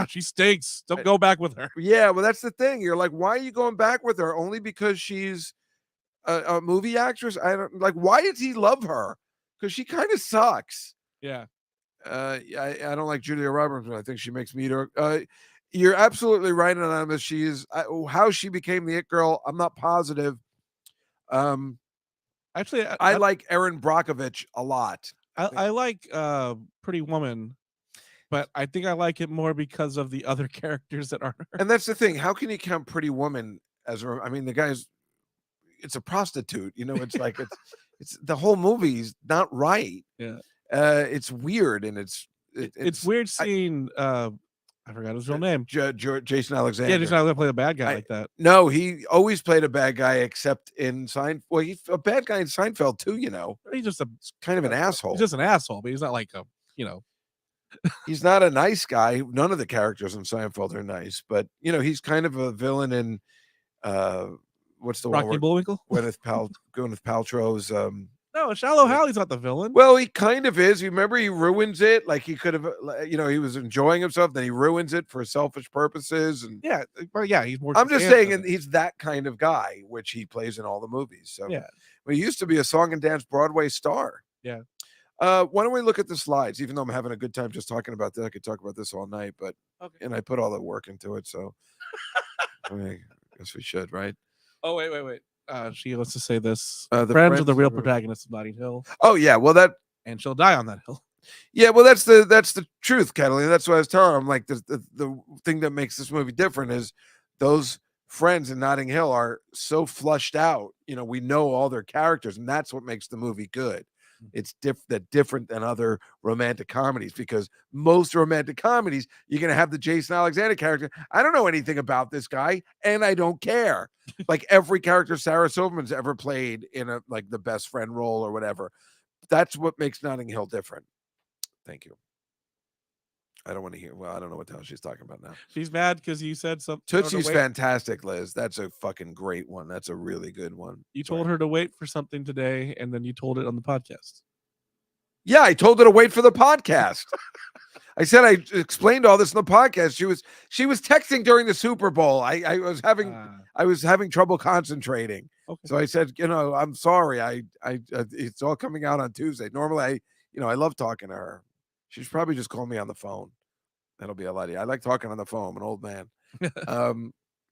she stinks. Don't go back with her. Yeah, well, that's the thing. You're like, why are you going back with her? Only because she's a movie actress? I don't like. Why does he love her? Because she kind of sucks. Yeah. I don't like Julia Roberts. I think she makes me eat her. You're absolutely right, Anonymous. She is how she became the it girl. I'm not positive. Actually, I like Erin Brockovich a lot. I like Pretty Woman, but I think I like it more because of the other characters that aren't her. And that's the thing. How can you count Pretty Woman as a? I mean, the guy's it's a prostitute. It's like it's the whole movie's not right. Yeah. It's weird, and it's weird seeing I forgot his real name. Jason Alexander. Yeah, Jason Alexander play a bad guy like that. No, he always played a bad guy, except in Seinfeld. Well, he's a bad guy in Seinfeld too. He's just kind of an asshole. He's just an asshole, but he's not like He's not a nice guy. None of the characters in Seinfeld are nice, but he's kind of a villain in what's the Rocky one? Bullwinkle? Gwyneth Paltrow's. No, Shallow Hallie's not the villain. Well, he kind of is. You remember he ruins it. Like he could have, he was enjoying himself. Then he ruins it for selfish purposes. And he's more. I'm just saying, and he's that kind of guy, which he plays in all the movies. So yeah, but he used to be a song and dance Broadway star. Yeah. Why don't we look at the slides? Even though I'm having a good time just talking about that, I could talk about this all night. But and I put all the work into it, so I guess we should, right? Oh wait. She wants to say this. The friends are the real protagonists of Notting Hill. Oh yeah, well and she'll die on that hill. Yeah, well that's the truth, Catalina. That's what I was telling her. I'm like the thing that makes this movie different is those friends in Notting Hill are so flushed out. We know all their characters, and that's what makes the movie good. It's different than other romantic comedies, because most romantic comedies, you're going to have the Jason Alexander character. I don't know anything about this guy, and I don't care. Like every character Sarah Silverman's ever played in like the best friend role or whatever. That's what makes Notting Hill different. Thank you. I don't want to hear. Well, I don't know what the hell she's talking about now. She's mad because you said something. Tootsie's fantastic, Liz. That's a fucking great one. That's a really good one. You told her to wait for something today, and then you told it on the podcast. Yeah, I told her to wait for the podcast. I said I explained all this in the podcast. She was texting during the Super Bowl. I was having trouble concentrating. Okay. So I said, I'm sorry. It's all coming out on Tuesday. Normally, I love talking to her. She's probably just called me on the phone. That'll be a lot. I like talking on the phone. I'm an old man.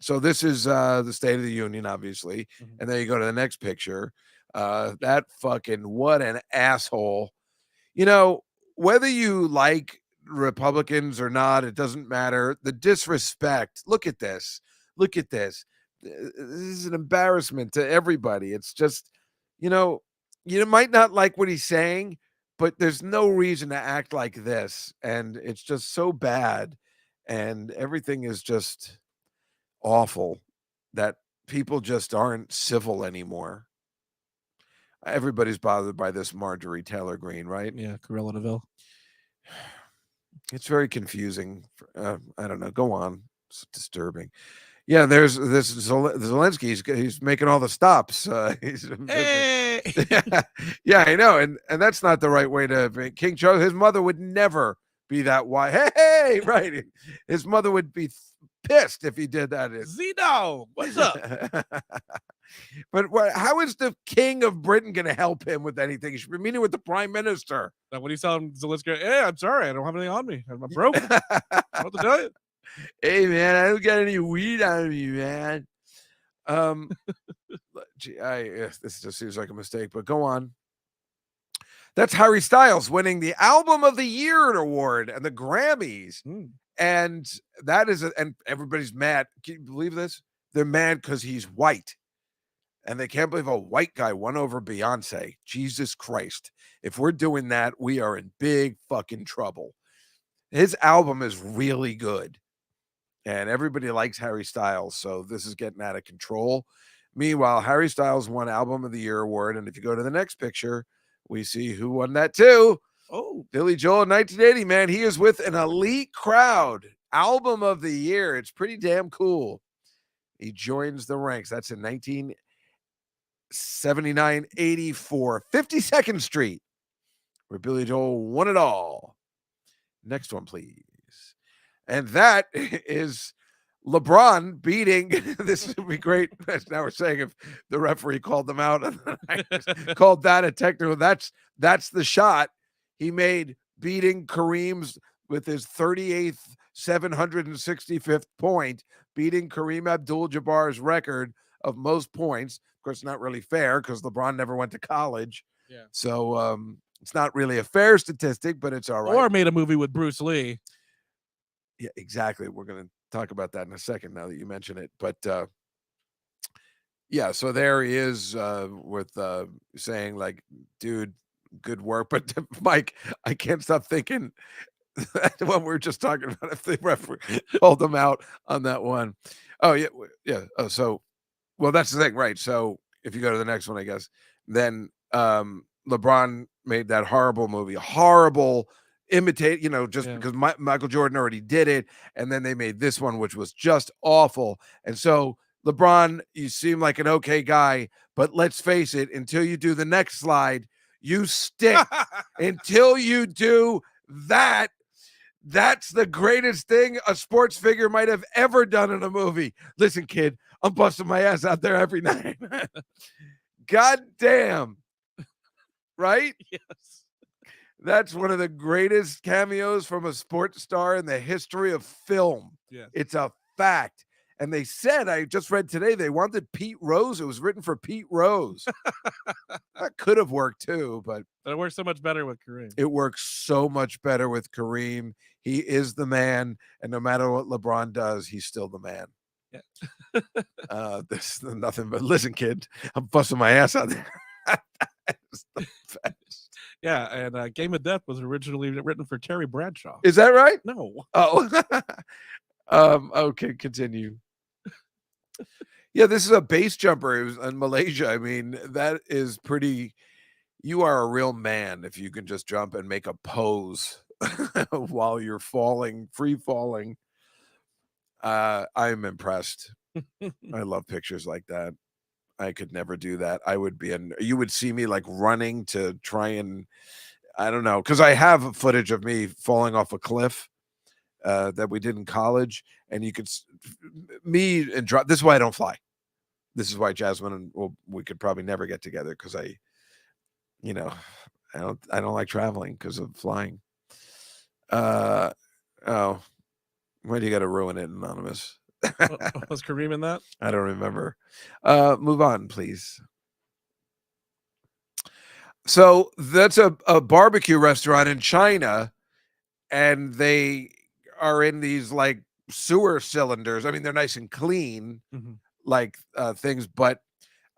So this is the State of the Union, obviously. Mhm. And then you go to the next picture. That fucking, what an asshole. Whether you like Republicans or not, it doesn't matter. The disrespect. Look at this. This is an embarrassment to everybody. It's just, you might not like what he's saying, but there's no reason to act like this. And it's just so bad. And everything is just awful that people just aren't civil anymore. Everybody's bothered by this Marjorie Taylor Greene, right? Yeah, Cruella de Vil. It's very confusing. I don't know. Go on. It's disturbing. Yeah, there's this Zelensky. He's making all the stops. Hey! Yeah, I know, and that's not the right way to. King Charles, his mother would never be that wide. Hey, right? His mother would be pissed if he did that. Zeno, what's up? But how is the king of Britain going to help him with anything? He should be meeting with the prime minister. Now, when he's telling Zelensky, hey, I'm sorry, I don't have anything on me. I'm broke. What to tell you? Hey, man, I don't got any weed on me, man. This just seems like a mistake, but go on. That's Harry Styles winning the Album of the Year award and the Grammys. And that is, and everybody's mad. Can you believe this? They're mad because he's white. And they can't believe a white guy won over Beyonce. Jesus Christ. If we're doing that, we are in big fucking trouble. His album is really good. And everybody likes Harry Styles. So this is getting out of control. Meanwhile, Harry Styles won Album of the Year award. And if you go to the next picture, we see who won that too. Oh, Billy Joel in 1980, man. He is with an elite crowd. Album of the Year. It's pretty damn cool. He joins the ranks. That's in 1979-84, 52nd Street, where Billy Joel won it all. Next one, please. And that is LeBron beating. This would be great. Now we're saying if the referee called them out, called that a technical. That's the shot he made, beating Kareem's with his 38th 765th point, beating Kareem Abdul-Jabbar's record of most points. Of course, not really fair because LeBron never went to college. Yeah. So it's not really a fair statistic, but it's all right. Or made a movie with Bruce Lee. Yeah, exactly. We're going to talk about that in a second now that you mention it. But yeah, so there he is with saying like, dude, good work. But Mike, I can't stop thinking what we were just talking about, if the referee called them out on that one. Oh, yeah. Yeah. Oh, so, well, that's the thing, right? So if you go to the next one, I guess, then LeBron made that horrible movie, horrible imitate, just because Michael Jordan already did it. And then they made this one, which was just awful. And so LeBron, you seem like an okay guy, but let's face it, until you do the next slide, you stink. Until you do that, that's the greatest thing a sports figure might have ever done in a movie. Listen, kid, I'm busting my ass out there every night. God damn. Right? Yes. That's one of the greatest cameos from a sports star in the history of film. Yes. It's a fact. And they said, I just read today, they wanted Pete Rose. It was written for Pete Rose. That could have worked too, but it works so much better with Kareem. It works so much better with Kareem. He is the man, and no matter what LeBron does, he's still the man. Yeah. This is nothing but, listen, kid, I'm busting my ass out there. That's the best. Yeah, and Game of Death was originally written for Terry Bradshaw. Is that right? No. Oh. Okay, continue. Yeah, this is a base jumper. It was in Malaysia. I mean, that is pretty. You are a real man if you can just jump and make a pose while you're free falling. I'm impressed. I love pictures like that. I could never do that. You would see me like running to try and, I don't know, because I have footage of me falling off a cliff that we did in college, and you could me and drop. This is why I don't fly. This is why Jasmine and we could probably never get together, because I don't like traveling because of flying. Oh, why do you got to ruin it, Anonymous? Was Kareem in that? I don't remember. Move on, please. So that's a barbecue restaurant in China, and they are in these like sewer cylinders. I mean, they're nice and clean, like things, but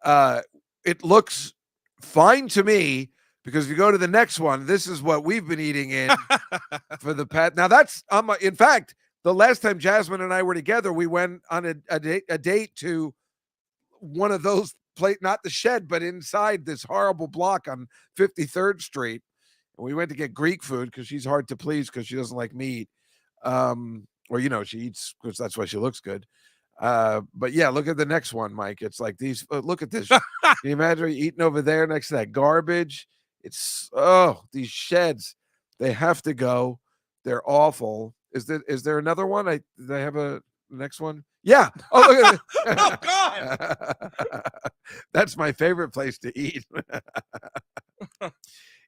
it looks fine to me, because if you go to the next one, this is what we've been eating in for the past. Now that's in fact, the last time Jasmine and I were together, we went on a date to one of those not the Shed, but inside this horrible block on 53rd Street. And we went to get Greek food because she's hard to please because she doesn't like meat. Or, she eats because that's why she looks good. But yeah, look at the next one, Mike. It's like these, look at this. Can you imagine eating over there next to that garbage? It's, these sheds, they have to go. They're awful. Is there another one? Do they have a next one? Yeah. Oh, look at it. Oh, God. That's my favorite place to eat.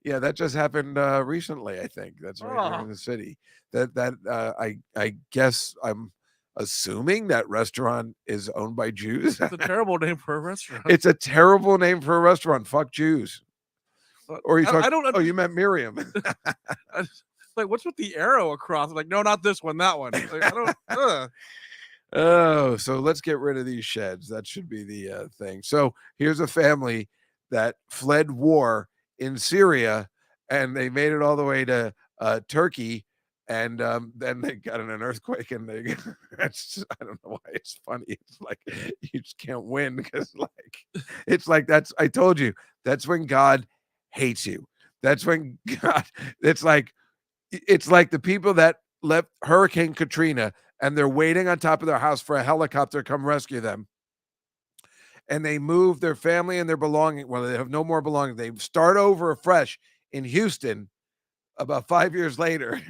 Yeah, that just happened recently, I think. That's right here in the city. I guess I'm assuming that restaurant is owned by Jews. It's a terrible name for a restaurant. It's a terrible name for a restaurant. Fuck Jews. Or I don't. Oh, you meant Miriam. Like, what's with the arrow across? Like, no, not this one, that one. Like, I don't. Oh, so let's get rid of these sheds. That should be the thing. So here's a family that fled war in Syria, and they made it all the way to Turkey, and then they got in an earthquake, and I don't know why it's funny. It's like you just can't win, because it's like I told you, that's when God hates you. That's when God. It's like the people that left Hurricane Katrina, and they're waiting on top of their house for a helicopter to come rescue them. And they move their family and their belongings. Well, they have no more belongings. They start over afresh in Houston about 5 years later.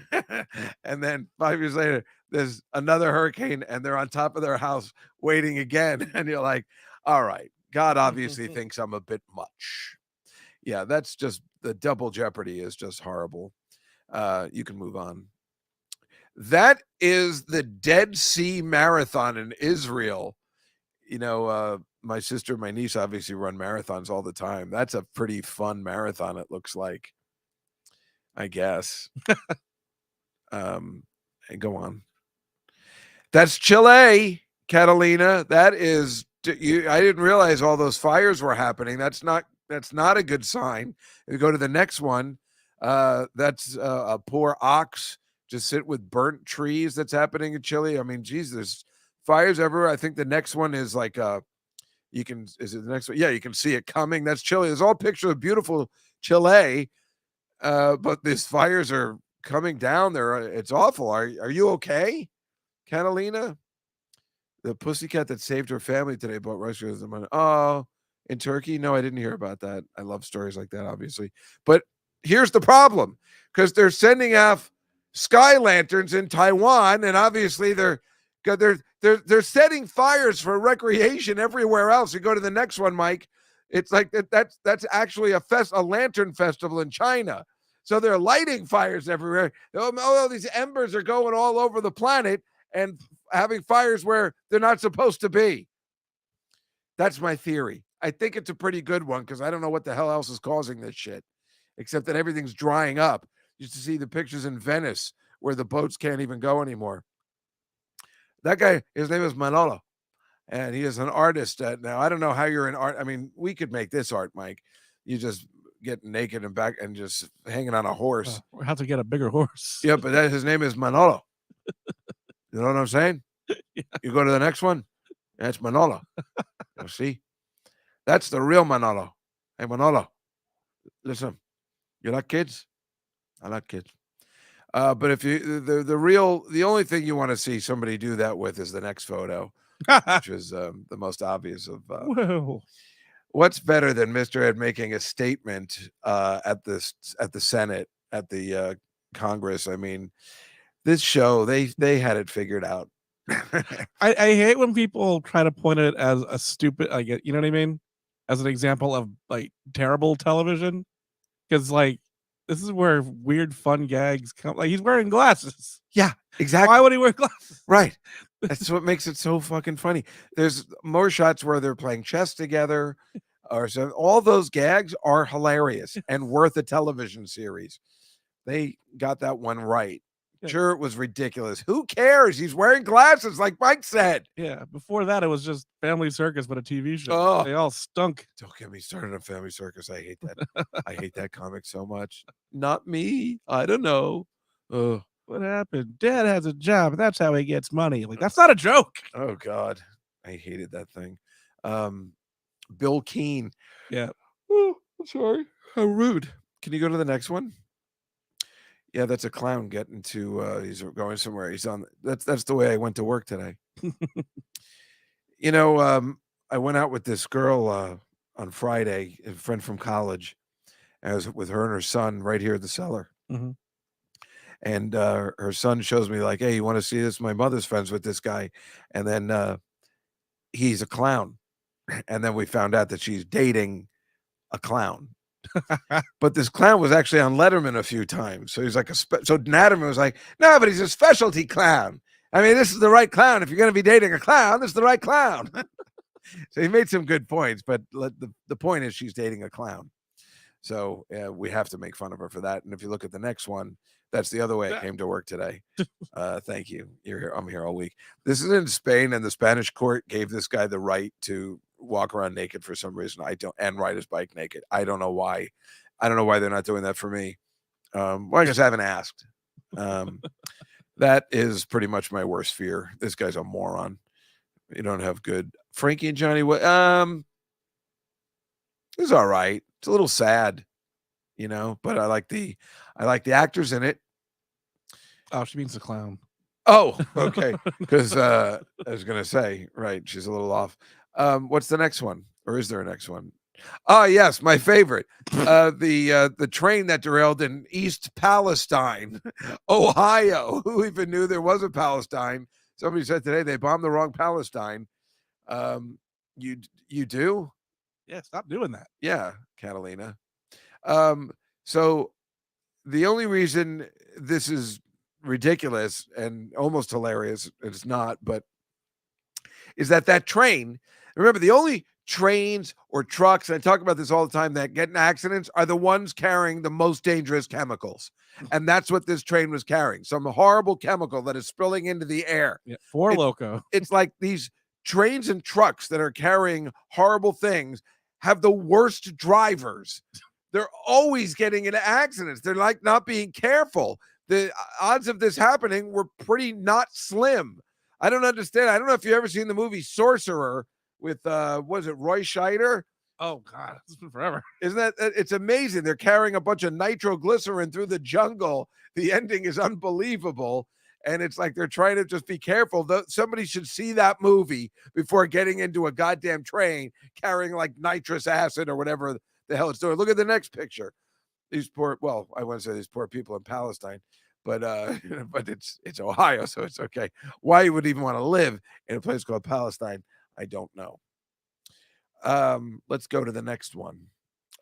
And then 5 years later, there's another hurricane, and they're on top of their house waiting again. And you're like, all right, God obviously thinks I'm a bit much. Yeah, that's just the double jeopardy is just horrible. You can move on. That is the Dead Sea Marathon in Israel. My sister and my niece obviously run marathons all the time. That's a pretty fun marathon, it looks like, I guess. And go on. That's Chile, Catalina. That is, I didn't realize all those fires were happening. That's not a good sign. If you go to the next one, that's a poor ox just sit with burnt trees that's happening in Chile. I mean, geez, there's fires everywhere. I think the next one is like is it the next one? Yeah, you can see it coming. That's Chile. There's all pictures of beautiful Chile, but these fires are coming down there. It's awful. Are you okay, Catalina? The pussycat that saved her family today bought Russia as the money. Oh, in Turkey? No, I didn't hear about that. I love stories like that, obviously. But here's the problem, because they're sending off sky lanterns in Taiwan, and obviously they're setting fires for recreation everywhere else. You go to the next one, Mike. It's like that's actually a lantern festival in China. So they're lighting fires everywhere. Oh, these embers are going all over the planet and having fires where they're not supposed to be. That's my theory. I think it's a pretty good one, because I don't know what the hell else is causing this shit, except that everything's drying up. You used to see the pictures in Venice where the boats can't even go anymore. That guy, his name is Manolo, and he is an artist. Now, I don't know how you're an art. I mean, we could make this art, Mike. You just get naked and back and just hanging on a horse. We have to get a bigger horse. Yeah, but his name is Manolo. You know what I'm saying? Yeah. You go to the next one. That's Manolo. You see? That's the real Manolo. Hey, Manolo, listen. You like kids? I like kids. But if you the only thing you want to see somebody do that with is the next photo, which is the most obvious of. Whoa. What's better than Mr. Ed making a statement at the Senate, at the Congress? I mean, this show they had it figured out. I hate when people try to point it as a stupid, like, you know what I mean, as an example of like terrible television, because like this is where weird fun gags come. Like he's wearing glasses. Yeah, exactly. Why would he wear glasses? Right. That's what makes it so fucking funny. There's more shots where they're playing chess together, or so. All those gags are hilarious and worth a television series. They got that one right. Yeah. Sure, it was ridiculous. Who cares? He's wearing glasses, like Mike said. Yeah. Before that, it was just Family Circus, but a TV show. Oh. They all stunk. Don't get me started on Family Circus. I hate that. I hate that comic so much. Not me. I don't know. Ugh. What happened? Dad has a job. And that's how he gets money. Like that's not a joke. Oh God, I hated that thing. Bill Keane. Yeah. Oh, I'm sorry. How rude. Can you go to the next one? Yeah, that's a clown getting to. He's going somewhere. He's on. That's the way I went to work today. You know, I went out with this girl on Friday, a friend from college. I was with her and her son right here at the Cellar. Mhm. And her son shows me like, hey, you want to see this? My mother's friends with this guy. And then he's a clown. And then we found out that she's dating a clown. But this clown was actually on Letterman a few times. So he's like so Letterman was like, no, but he's a specialty clown. I mean, this is the right clown. If you're going to be dating a clown, this is the right clown. So he made some good points, but the point is she's dating a clown. So we have to make fun of her for that. And if you look at the next one, that's the other way I came to work today. Thank you. You're here. I'm here all week. This is in Spain, and the Spanish court gave this guy the right to walk around naked for some reason. And ride his bike naked. I don't know why. I don't know why they're not doing that for me. Well, I guess I haven't asked. That is pretty much my worst fear. This guy's a moron. You don't have good Frankie and Johnny. It's all right. It's a little sad, but I like the actors in it. Oh, she means the clown. Oh, okay. Because I was gonna say, right, she's a little off. What's the next one? Or is there a next one? Oh, yes, my favorite. The train that derailed in East Palestine, Ohio. Who even knew there was a Palestine? Somebody said today they bombed the wrong Palestine. You do? Yeah, stop doing that. Yeah, Catalina. So the only reason this is ridiculous and almost hilarious, it's not, but is that train, remember, the only trains or trucks, and I talk about this all the time, that get in accidents are the ones carrying the most dangerous chemicals. And that's what this train was carrying, some horrible chemical that is spilling into the air. Yeah, Four Loko. It's like these trains and trucks that are carrying horrible things have the worst drivers. They're always getting into accidents. They're like not being careful. The odds of this happening were pretty not slim. I don't understand. I don't know if you've ever seen the movie Sorcerer with was it Roy Scheider? Oh God, it's been forever. Isn't that it's amazing? They're carrying a bunch of nitroglycerin through the jungle. The ending is unbelievable. And it's like they're trying to just be careful. Somebody should see that movie before getting into a goddamn train carrying like nitrous acid or whatever the hell it's doing. Look at the next picture. These poor, well, I want to say these poor people in Palestine, but it's Ohio, so it's okay. Why you would even want to live in a place called Palestine, I don't know. Let's go to the next one.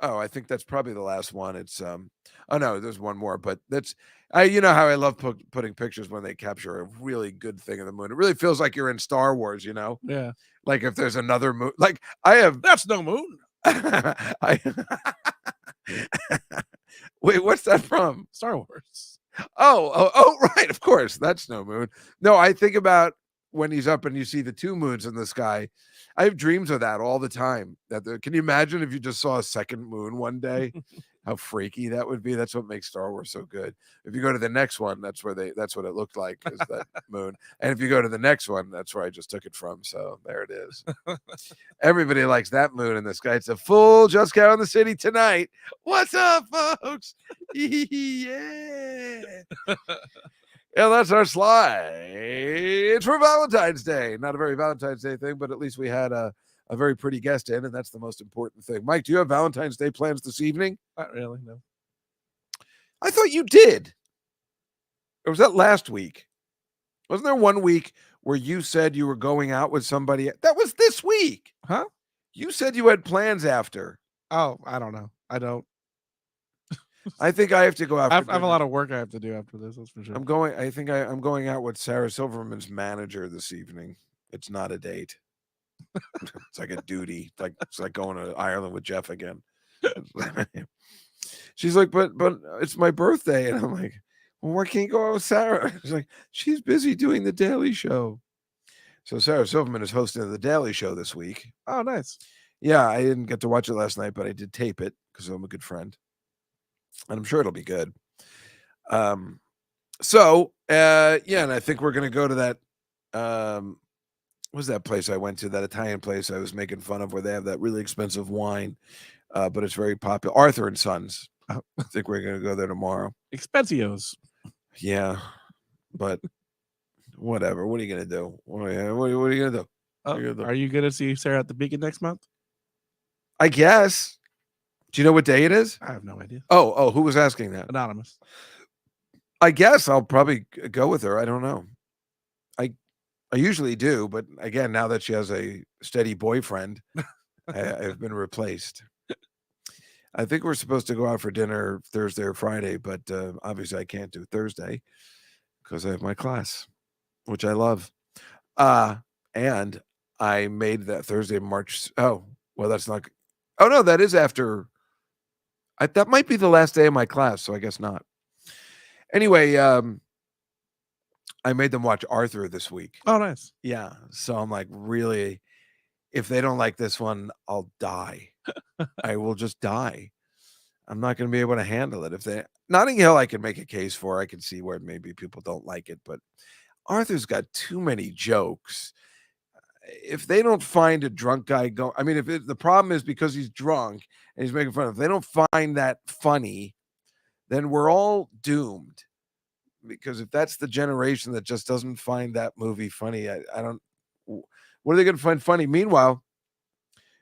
Oh, I think that's probably the last one. It's oh no, there's one more, but that's you know how I love putting pictures when they capture a really good thing in the moon. It really feels like you're in Star Wars, Yeah. Like if there's another moon, like I have. That's no moon. Wait, what's that from? Star Wars. Oh, right, of course. That's no moon. No, I think about when he's up and you see the two moons in the sky. I have dreams of that all the time. Can you imagine if you just saw a second moon one day? How freaky that would be. That's what makes Star Wars so good. If you go to the next one, that's what it looked like, is that moon. And if you go to the next one, that's where I just took it from. So there it is. Everybody likes that moon in the sky. It's a full Juskow in the city tonight. What's up, folks? Yeah. Yeah, that's our slide for Valentine's Day. Not a very Valentine's Day thing, but at least we had a very pretty guest in, and that's the most important thing. Mike, do you have Valentine's Day plans this evening? Not really, no. I thought you did. Or was that last week? Wasn't there one week where you said you were going out with somebody? That was this week. Huh? You said you had plans after. Oh, I don't know. I don't. I think I have to go I after. have a lot of work I have to do after this. That's for sure. I'm going. I think I'm going out with Sarah Silverman's manager this evening. It's not a date. It's like a duty. It's like going to Ireland with Jeff again. She's like, but it's my birthday, and I'm like, well, why can't you go out with Sarah? She's like, she's busy doing the Daily Show. So Sarah Silverman is hosting the Daily Show this week. Oh, nice. Yeah, I didn't get to watch it last night, but I did tape it because I'm a good friend, and I'm sure it'll be good. So and I think we're gonna go to that. What was that place I went to? That Italian place I was making fun of, where they have that really expensive wine, but it's very popular. Arthur and Sons. I think we're gonna go there tomorrow. Expensios. Yeah, but whatever. What are you gonna do? What are you gonna do? Are you gonna see Sarah at the Beacon next month? I guess. Do you know what day it is? I have no idea. Oh, who was asking that? Anonymous. I guess I'll probably go with her. I don't know. I usually do, but again, now that she has a steady boyfriend, I've been replaced. I think we're supposed to go out for dinner Thursday or Friday, but obviously I can't do Thursday because I have my class, which I love. And I made that Thursday, March. Oh, well, that's not. Oh, no, that is after. That might be the last day of my class, so I guess not. Anyway, I made them watch Arthur this week. Oh, nice. Yeah. So I'm like, really, if they don't like this one, I'll die. I will just die. I'm not going to be able to handle it. If they Notting Hill, I can make a case for. I can see where maybe people don't like it, but Arthur's got too many jokes. If they don't find a drunk guy I mean, if the problem is because he's drunk and he's making fun of, if they don't find that funny, then we're all doomed. Because if that's the generation that just doesn't find that movie funny, I don't. What are they going to find funny? Meanwhile,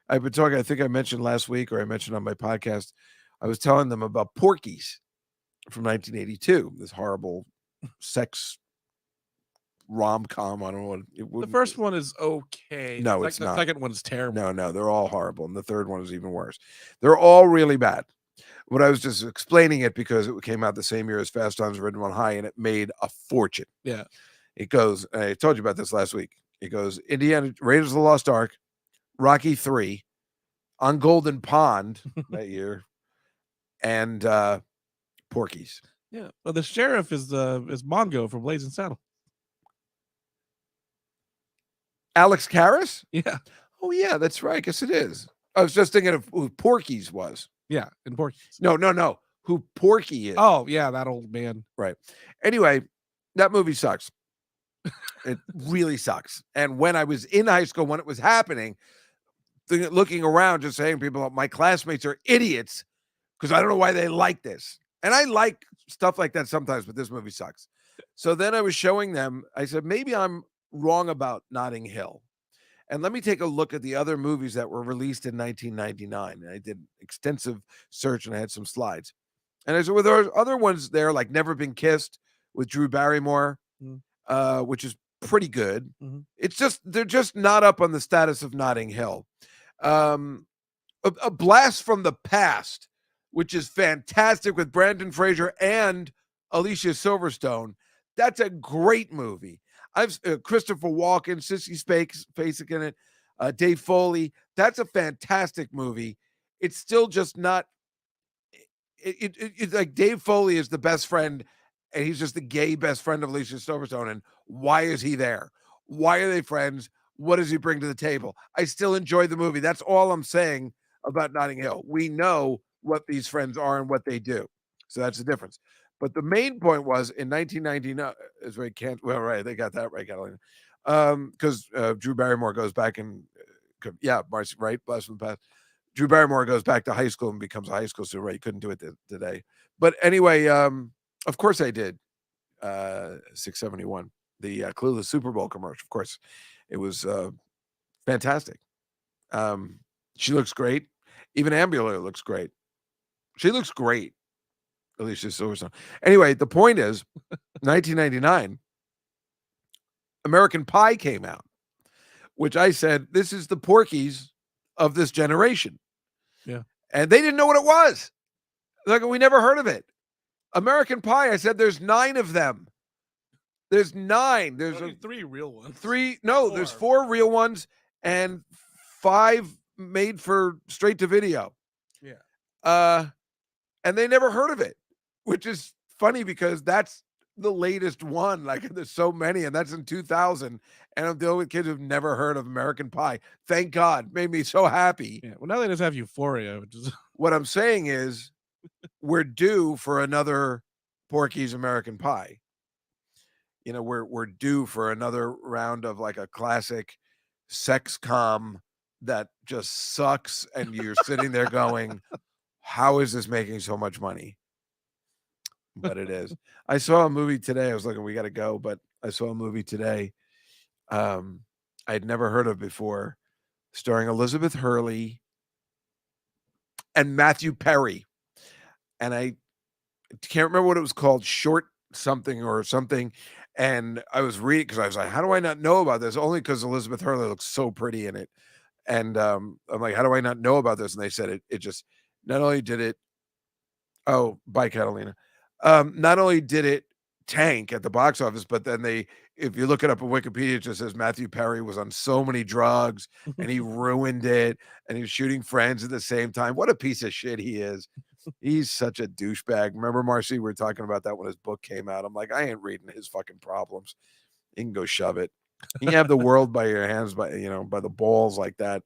I've been talking. I think I mentioned last week, or I mentioned on my podcast. I was telling them about Porky's from 1982. This horrible sex rom-com. I don't know what the first one is okay. No, it's the not. second one's terrible. No, they're all horrible, and the third one is even worse. They're all really bad. But I was just explaining it because it came out the same year as Fast Times at Ridgemont High, and it made a fortune. Yeah. It goes, I told you about this last week. It goes Indiana, Raiders of the Lost Ark, Rocky 3, On Golden Pond that year, and Porky's. Yeah. Well, the sheriff is Mongo from Blazing Saddle. Alex Karras? Yeah. Oh, yeah, that's right. I guess it is. I was just thinking of who Porky's was. Yeah, in Porky's. No. Who Porky is. Oh, yeah, that old man. Right. Anyway, that movie sucks. It really sucks. And when I was in high school, when it was happening, looking around, just saying people, my classmates are idiots because I don't know why they like this. And I like stuff like that sometimes, but this movie sucks. So then I was showing them, I said, maybe I'm wrong about Notting Hill. And let me take a look at the other movies that were released in 1999. And I did extensive search and I had some slides. And I said, well, there are other ones there, like Never Been Kissed with Drew Barrymore, which is pretty good. Mm-hmm. It's just, they're just not up on the status of Notting Hill. A Blast from the Past, which is fantastic with Brandon Fraser and Alicia Silverstone. That's a great movie. I've Christopher Walken, Sissy Spacek in it, Dave Foley. That's a fantastic movie. It's still just not. It's like Dave Foley is the best friend, and he's just the gay best friend of Alicia Silverstone. And why is he there? Why are they friends? What does he bring to the table? I still enjoy the movie. That's all I'm saying about Notting Hill. We know what these friends are and what they do, so that's the difference. But the main point was in 1999 is where right, they got that right, Catalina. Because Drew Barrymore goes back and Marcy, right? Blast from the Past. Drew Barrymore goes back to high school and becomes a high school student. Right, you couldn't do it today. But anyway, of course I did. 671, the Clueless Super Bowl commercial. Of course, it was fantastic. She looks great. Even Ambulance looks great. She looks great. Alicia Silverstone. Anyway, the point is, 1999, American Pie came out, which I said, this is the Porky's of this generation. Yeah. And they didn't know what it was. Like, we never heard of it. American Pie, I said, there's 9 of them. There's 9. There's only 3 real ones. 3. No, 4. There's 4 real ones and 5 made for straight to video. Yeah. And they never heard of it, which is funny because that's the latest one. Like, there's so many, and that's in 2000. And I'm dealing with kids who've never heard of American Pie. Thank God. Made me so happy. Yeah. Well, now they just have Euphoria, which is What I'm saying is we're due for another Porky's American Pie. You know, we're due for another round of like a classic sex com that just sucks, and you're sitting there going, how is this making so much money? But it is. I saw a movie today. I was looking, we got to go, but I saw a movie today I'd never heard of before, starring Elizabeth Hurley and Matthew Perry. And I can't remember what it was called, Short something or something. And I was reading because I was like, how do I not know about this? Only because Elizabeth Hurley looks so pretty in it. And I'm like, how do I not know about this? And they said it just, not only did it, oh, bye, Catalina. Not only did it tank at the box office, but then if you look it up on Wikipedia, it just says Matthew Perry was on so many drugs and he ruined it, and he was shooting Friends at the same time. What a piece of shit he is. He's such a douchebag. Remember, Marcy, we were talking about that when his book came out. I'm like, I ain't reading his fucking problems. You can go shove it. You have the world by your hands, by the balls like that.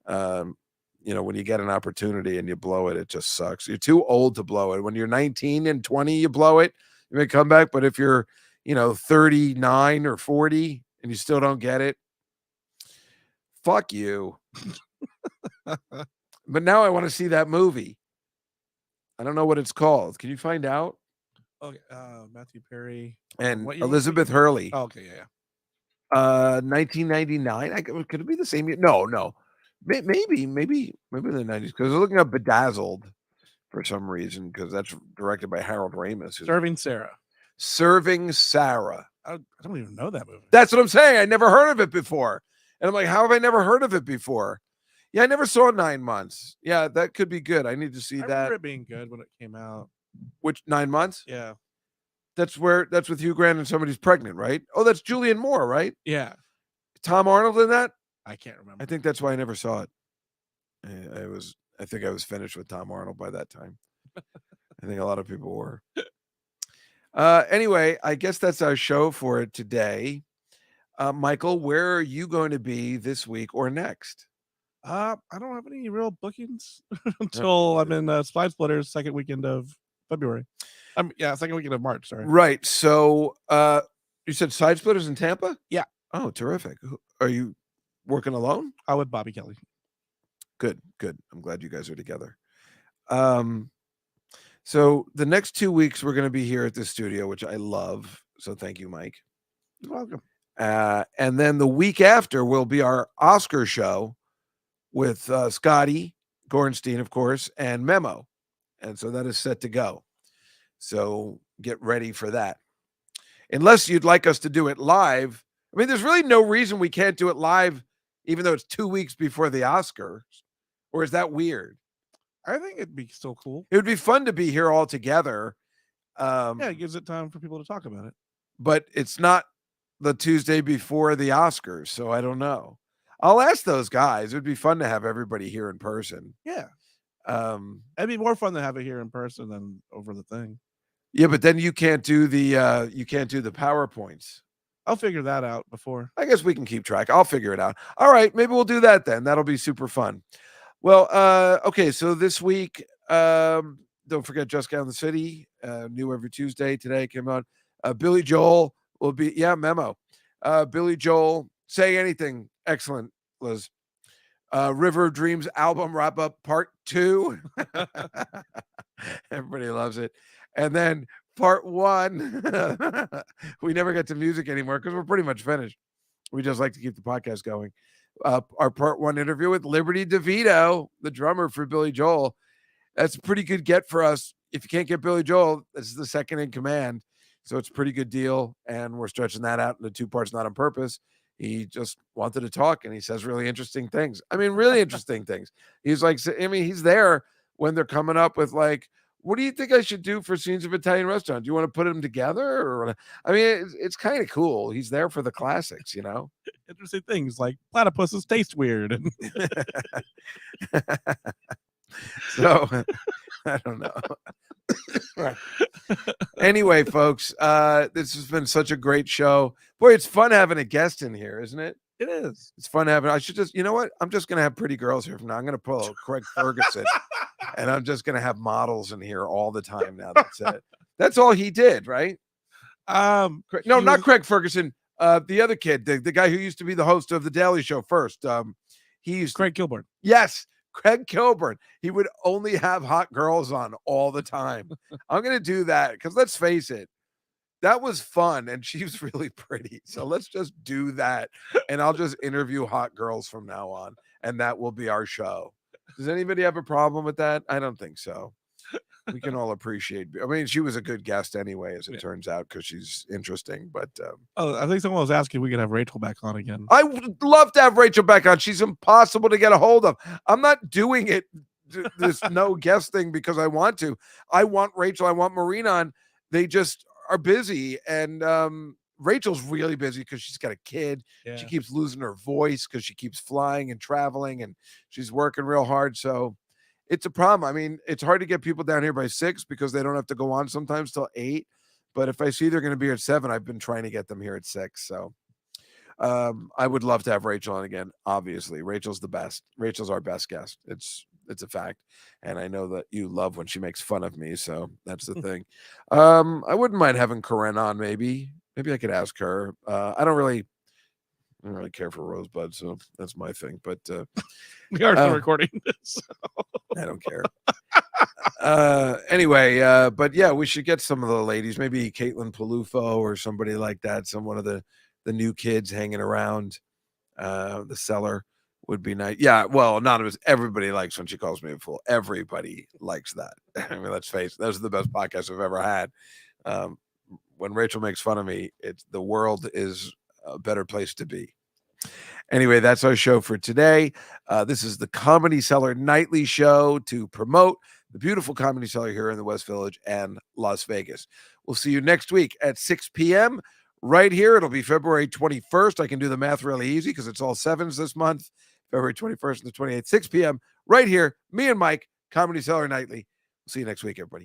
When you get an opportunity and you blow it, it just sucks. You're too old to blow it. When you're 19 and 20, you blow it, you may come back. But if you're, 39 or 40 and you still don't get it, fuck you. But now I want to see that movie. I don't know what it's called. Can you find out? Okay, Matthew Perry and Elizabeth Hurley. Oh, okay, yeah. 1999. Could it be the same year? No. Maybe in the 90s, because they're looking up Bedazzled for some reason, because that's directed by Harold Ramis. Serving Sarah. I don't even know that movie. That's what I'm saying. I never heard of it before. And I'm like, how have I never heard of it before? Yeah, I never saw 9 Months. Yeah, that could be good. I need to see that. I remember it being good when it came out. Which 9 Months? Yeah. That's with Hugh Grant and somebody's pregnant, right? Oh, that's Julianne Moore, right? Yeah. Tom Arnold in that? I can't remember. I think that's why I never saw it. I think I was finished with Tom Arnold by that time. I think a lot of people were. Anyway, I guess that's our show for today. Michael, where are you going to be this week or next? I don't have any real bookings until I'm in Slide Splitters second weekend of February. Second weekend of March. Sorry. Right. So, you said Side Splitters in Tampa? Yeah. Oh, terrific. Are you working alone? With Bobby Kelly. Good. I'm glad you guys are together. So the next 2 weeks we're going to be here at the studio, which I love. So thank you, Mike. You're welcome. And then the week after will be our Oscar show with Scotty Gorenstein, of course, and Memo. And so that is set to go. So get ready for that. Unless you'd like us to do it live. I mean, there's really no reason we can't do it live, even though it's 2 weeks before the Oscars. Or is that weird? I think it'd be still cool. It would be fun to be here all together. It gives it time for people to talk about it. But it's not the Tuesday before the Oscars, so I don't know. I'll ask those guys. It would be fun to have everybody here in person. Yeah. It'd be more fun to have it here in person than over the thing. Yeah, but then you can't do the PowerPoints. I'll figure that out before. I guess we can keep track. I'll figure it out. All right, maybe we'll do that then. That'll be super fun. Well, okay, so this week, don't forget Juskow in the City, new every Tuesday. Today came out. Billy Joel will be, Memo. Billy Joel, Say Anything. Excellent, Liz. River Dreams album wrap up part 2. Everybody loves it. And then part 1, we never get to music anymore because we're pretty much finished. We just like to keep the podcast going. Our part 1 interview with Liberty DeVito, the drummer for Billy Joel. That's a pretty good get for us. If you can't get Billy Joel, this is the second in command. So it's a pretty good deal. And we're stretching that out into 2 parts, not on purpose. He just wanted to talk and he says really interesting things. I mean, really interesting things. He's like, I mean, he's there when they're coming up with like, what do you think I should do for scenes of Italian restaurant? Do you want to put them together? Or I mean, it's kind of cool. He's there for the classics, you know? Interesting things like platypuses taste weird. So I don't know. Anyway, folks, this has been such a great show. Boy, it's fun having a guest in here, isn't it? It is. It's fun having. I should just, you know what? I'm just gonna have pretty girls here from now. I'm gonna pull Craig Ferguson, and I'm just gonna have models in here all the time now. That's it. That's all he did, right? No, not Craig Ferguson. The other kid, the guy who used to be the host of the Daily Show first. He used Craig Kilborn. Yes. Craig Kilborn. He would only have hot girls on all the time. I'm going to do that because let's face it, that was fun and she was really pretty. So let's just do that. And I'll just interview hot girls from now on. And that will be our show. Does anybody have a problem with that? I don't think so. We can all appreciate. I mean, she was a good guest anyway, as it turns out, because she's interesting. But I think someone was asking if we could have Rachel back on again. I would love to have Rachel back on. She's impossible to get a hold of. I'm not doing it, this no guest thing, because I want to. I want Rachel. I want Marina on. They just are busy. And Rachel's really busy because she's got a kid. Yeah. She keeps losing her voice because she keeps flying and traveling, and she's working real hard. So it's a problem. I mean, it's hard to get people down here by 6 because they don't have to go on sometimes till 8. But if I see they're going to be here at 7, I've been trying to get them here at 6. So I would love to have Rachel on again. Obviously, Rachel's the best. Rachel's our best guest. It's a fact. And I know that you love when she makes fun of me. So that's the thing. I wouldn't mind having Corinne on. Maybe I could ask her. I don't really care for Rosebud, so that's my thing. But we are still recording this. So. I don't care. Anyway, but yeah, we should get some of the ladies, maybe Caitlin Palufo or somebody like that. One of the new kids hanging around. The Cellar would be nice. Yeah, well, Anonymous, everybody likes when she calls me a fool. Everybody likes that. I mean, let's face it, those are the best podcasts I've ever had. When Rachel makes fun of me, the world is a better place to be. Anyway, that's our show for today. This is the Comedy Cellar Nightly Show to promote the beautiful Comedy Cellar here in the West Village and Las Vegas. We'll see you next week at 6 p.m. right here. It'll be February 21st. I can do the math really easy because it's all 7s this month. February 21st and the 28th, 6 p.m. right here. Me and Mike, Comedy Cellar Nightly. We'll see you next week, everybody.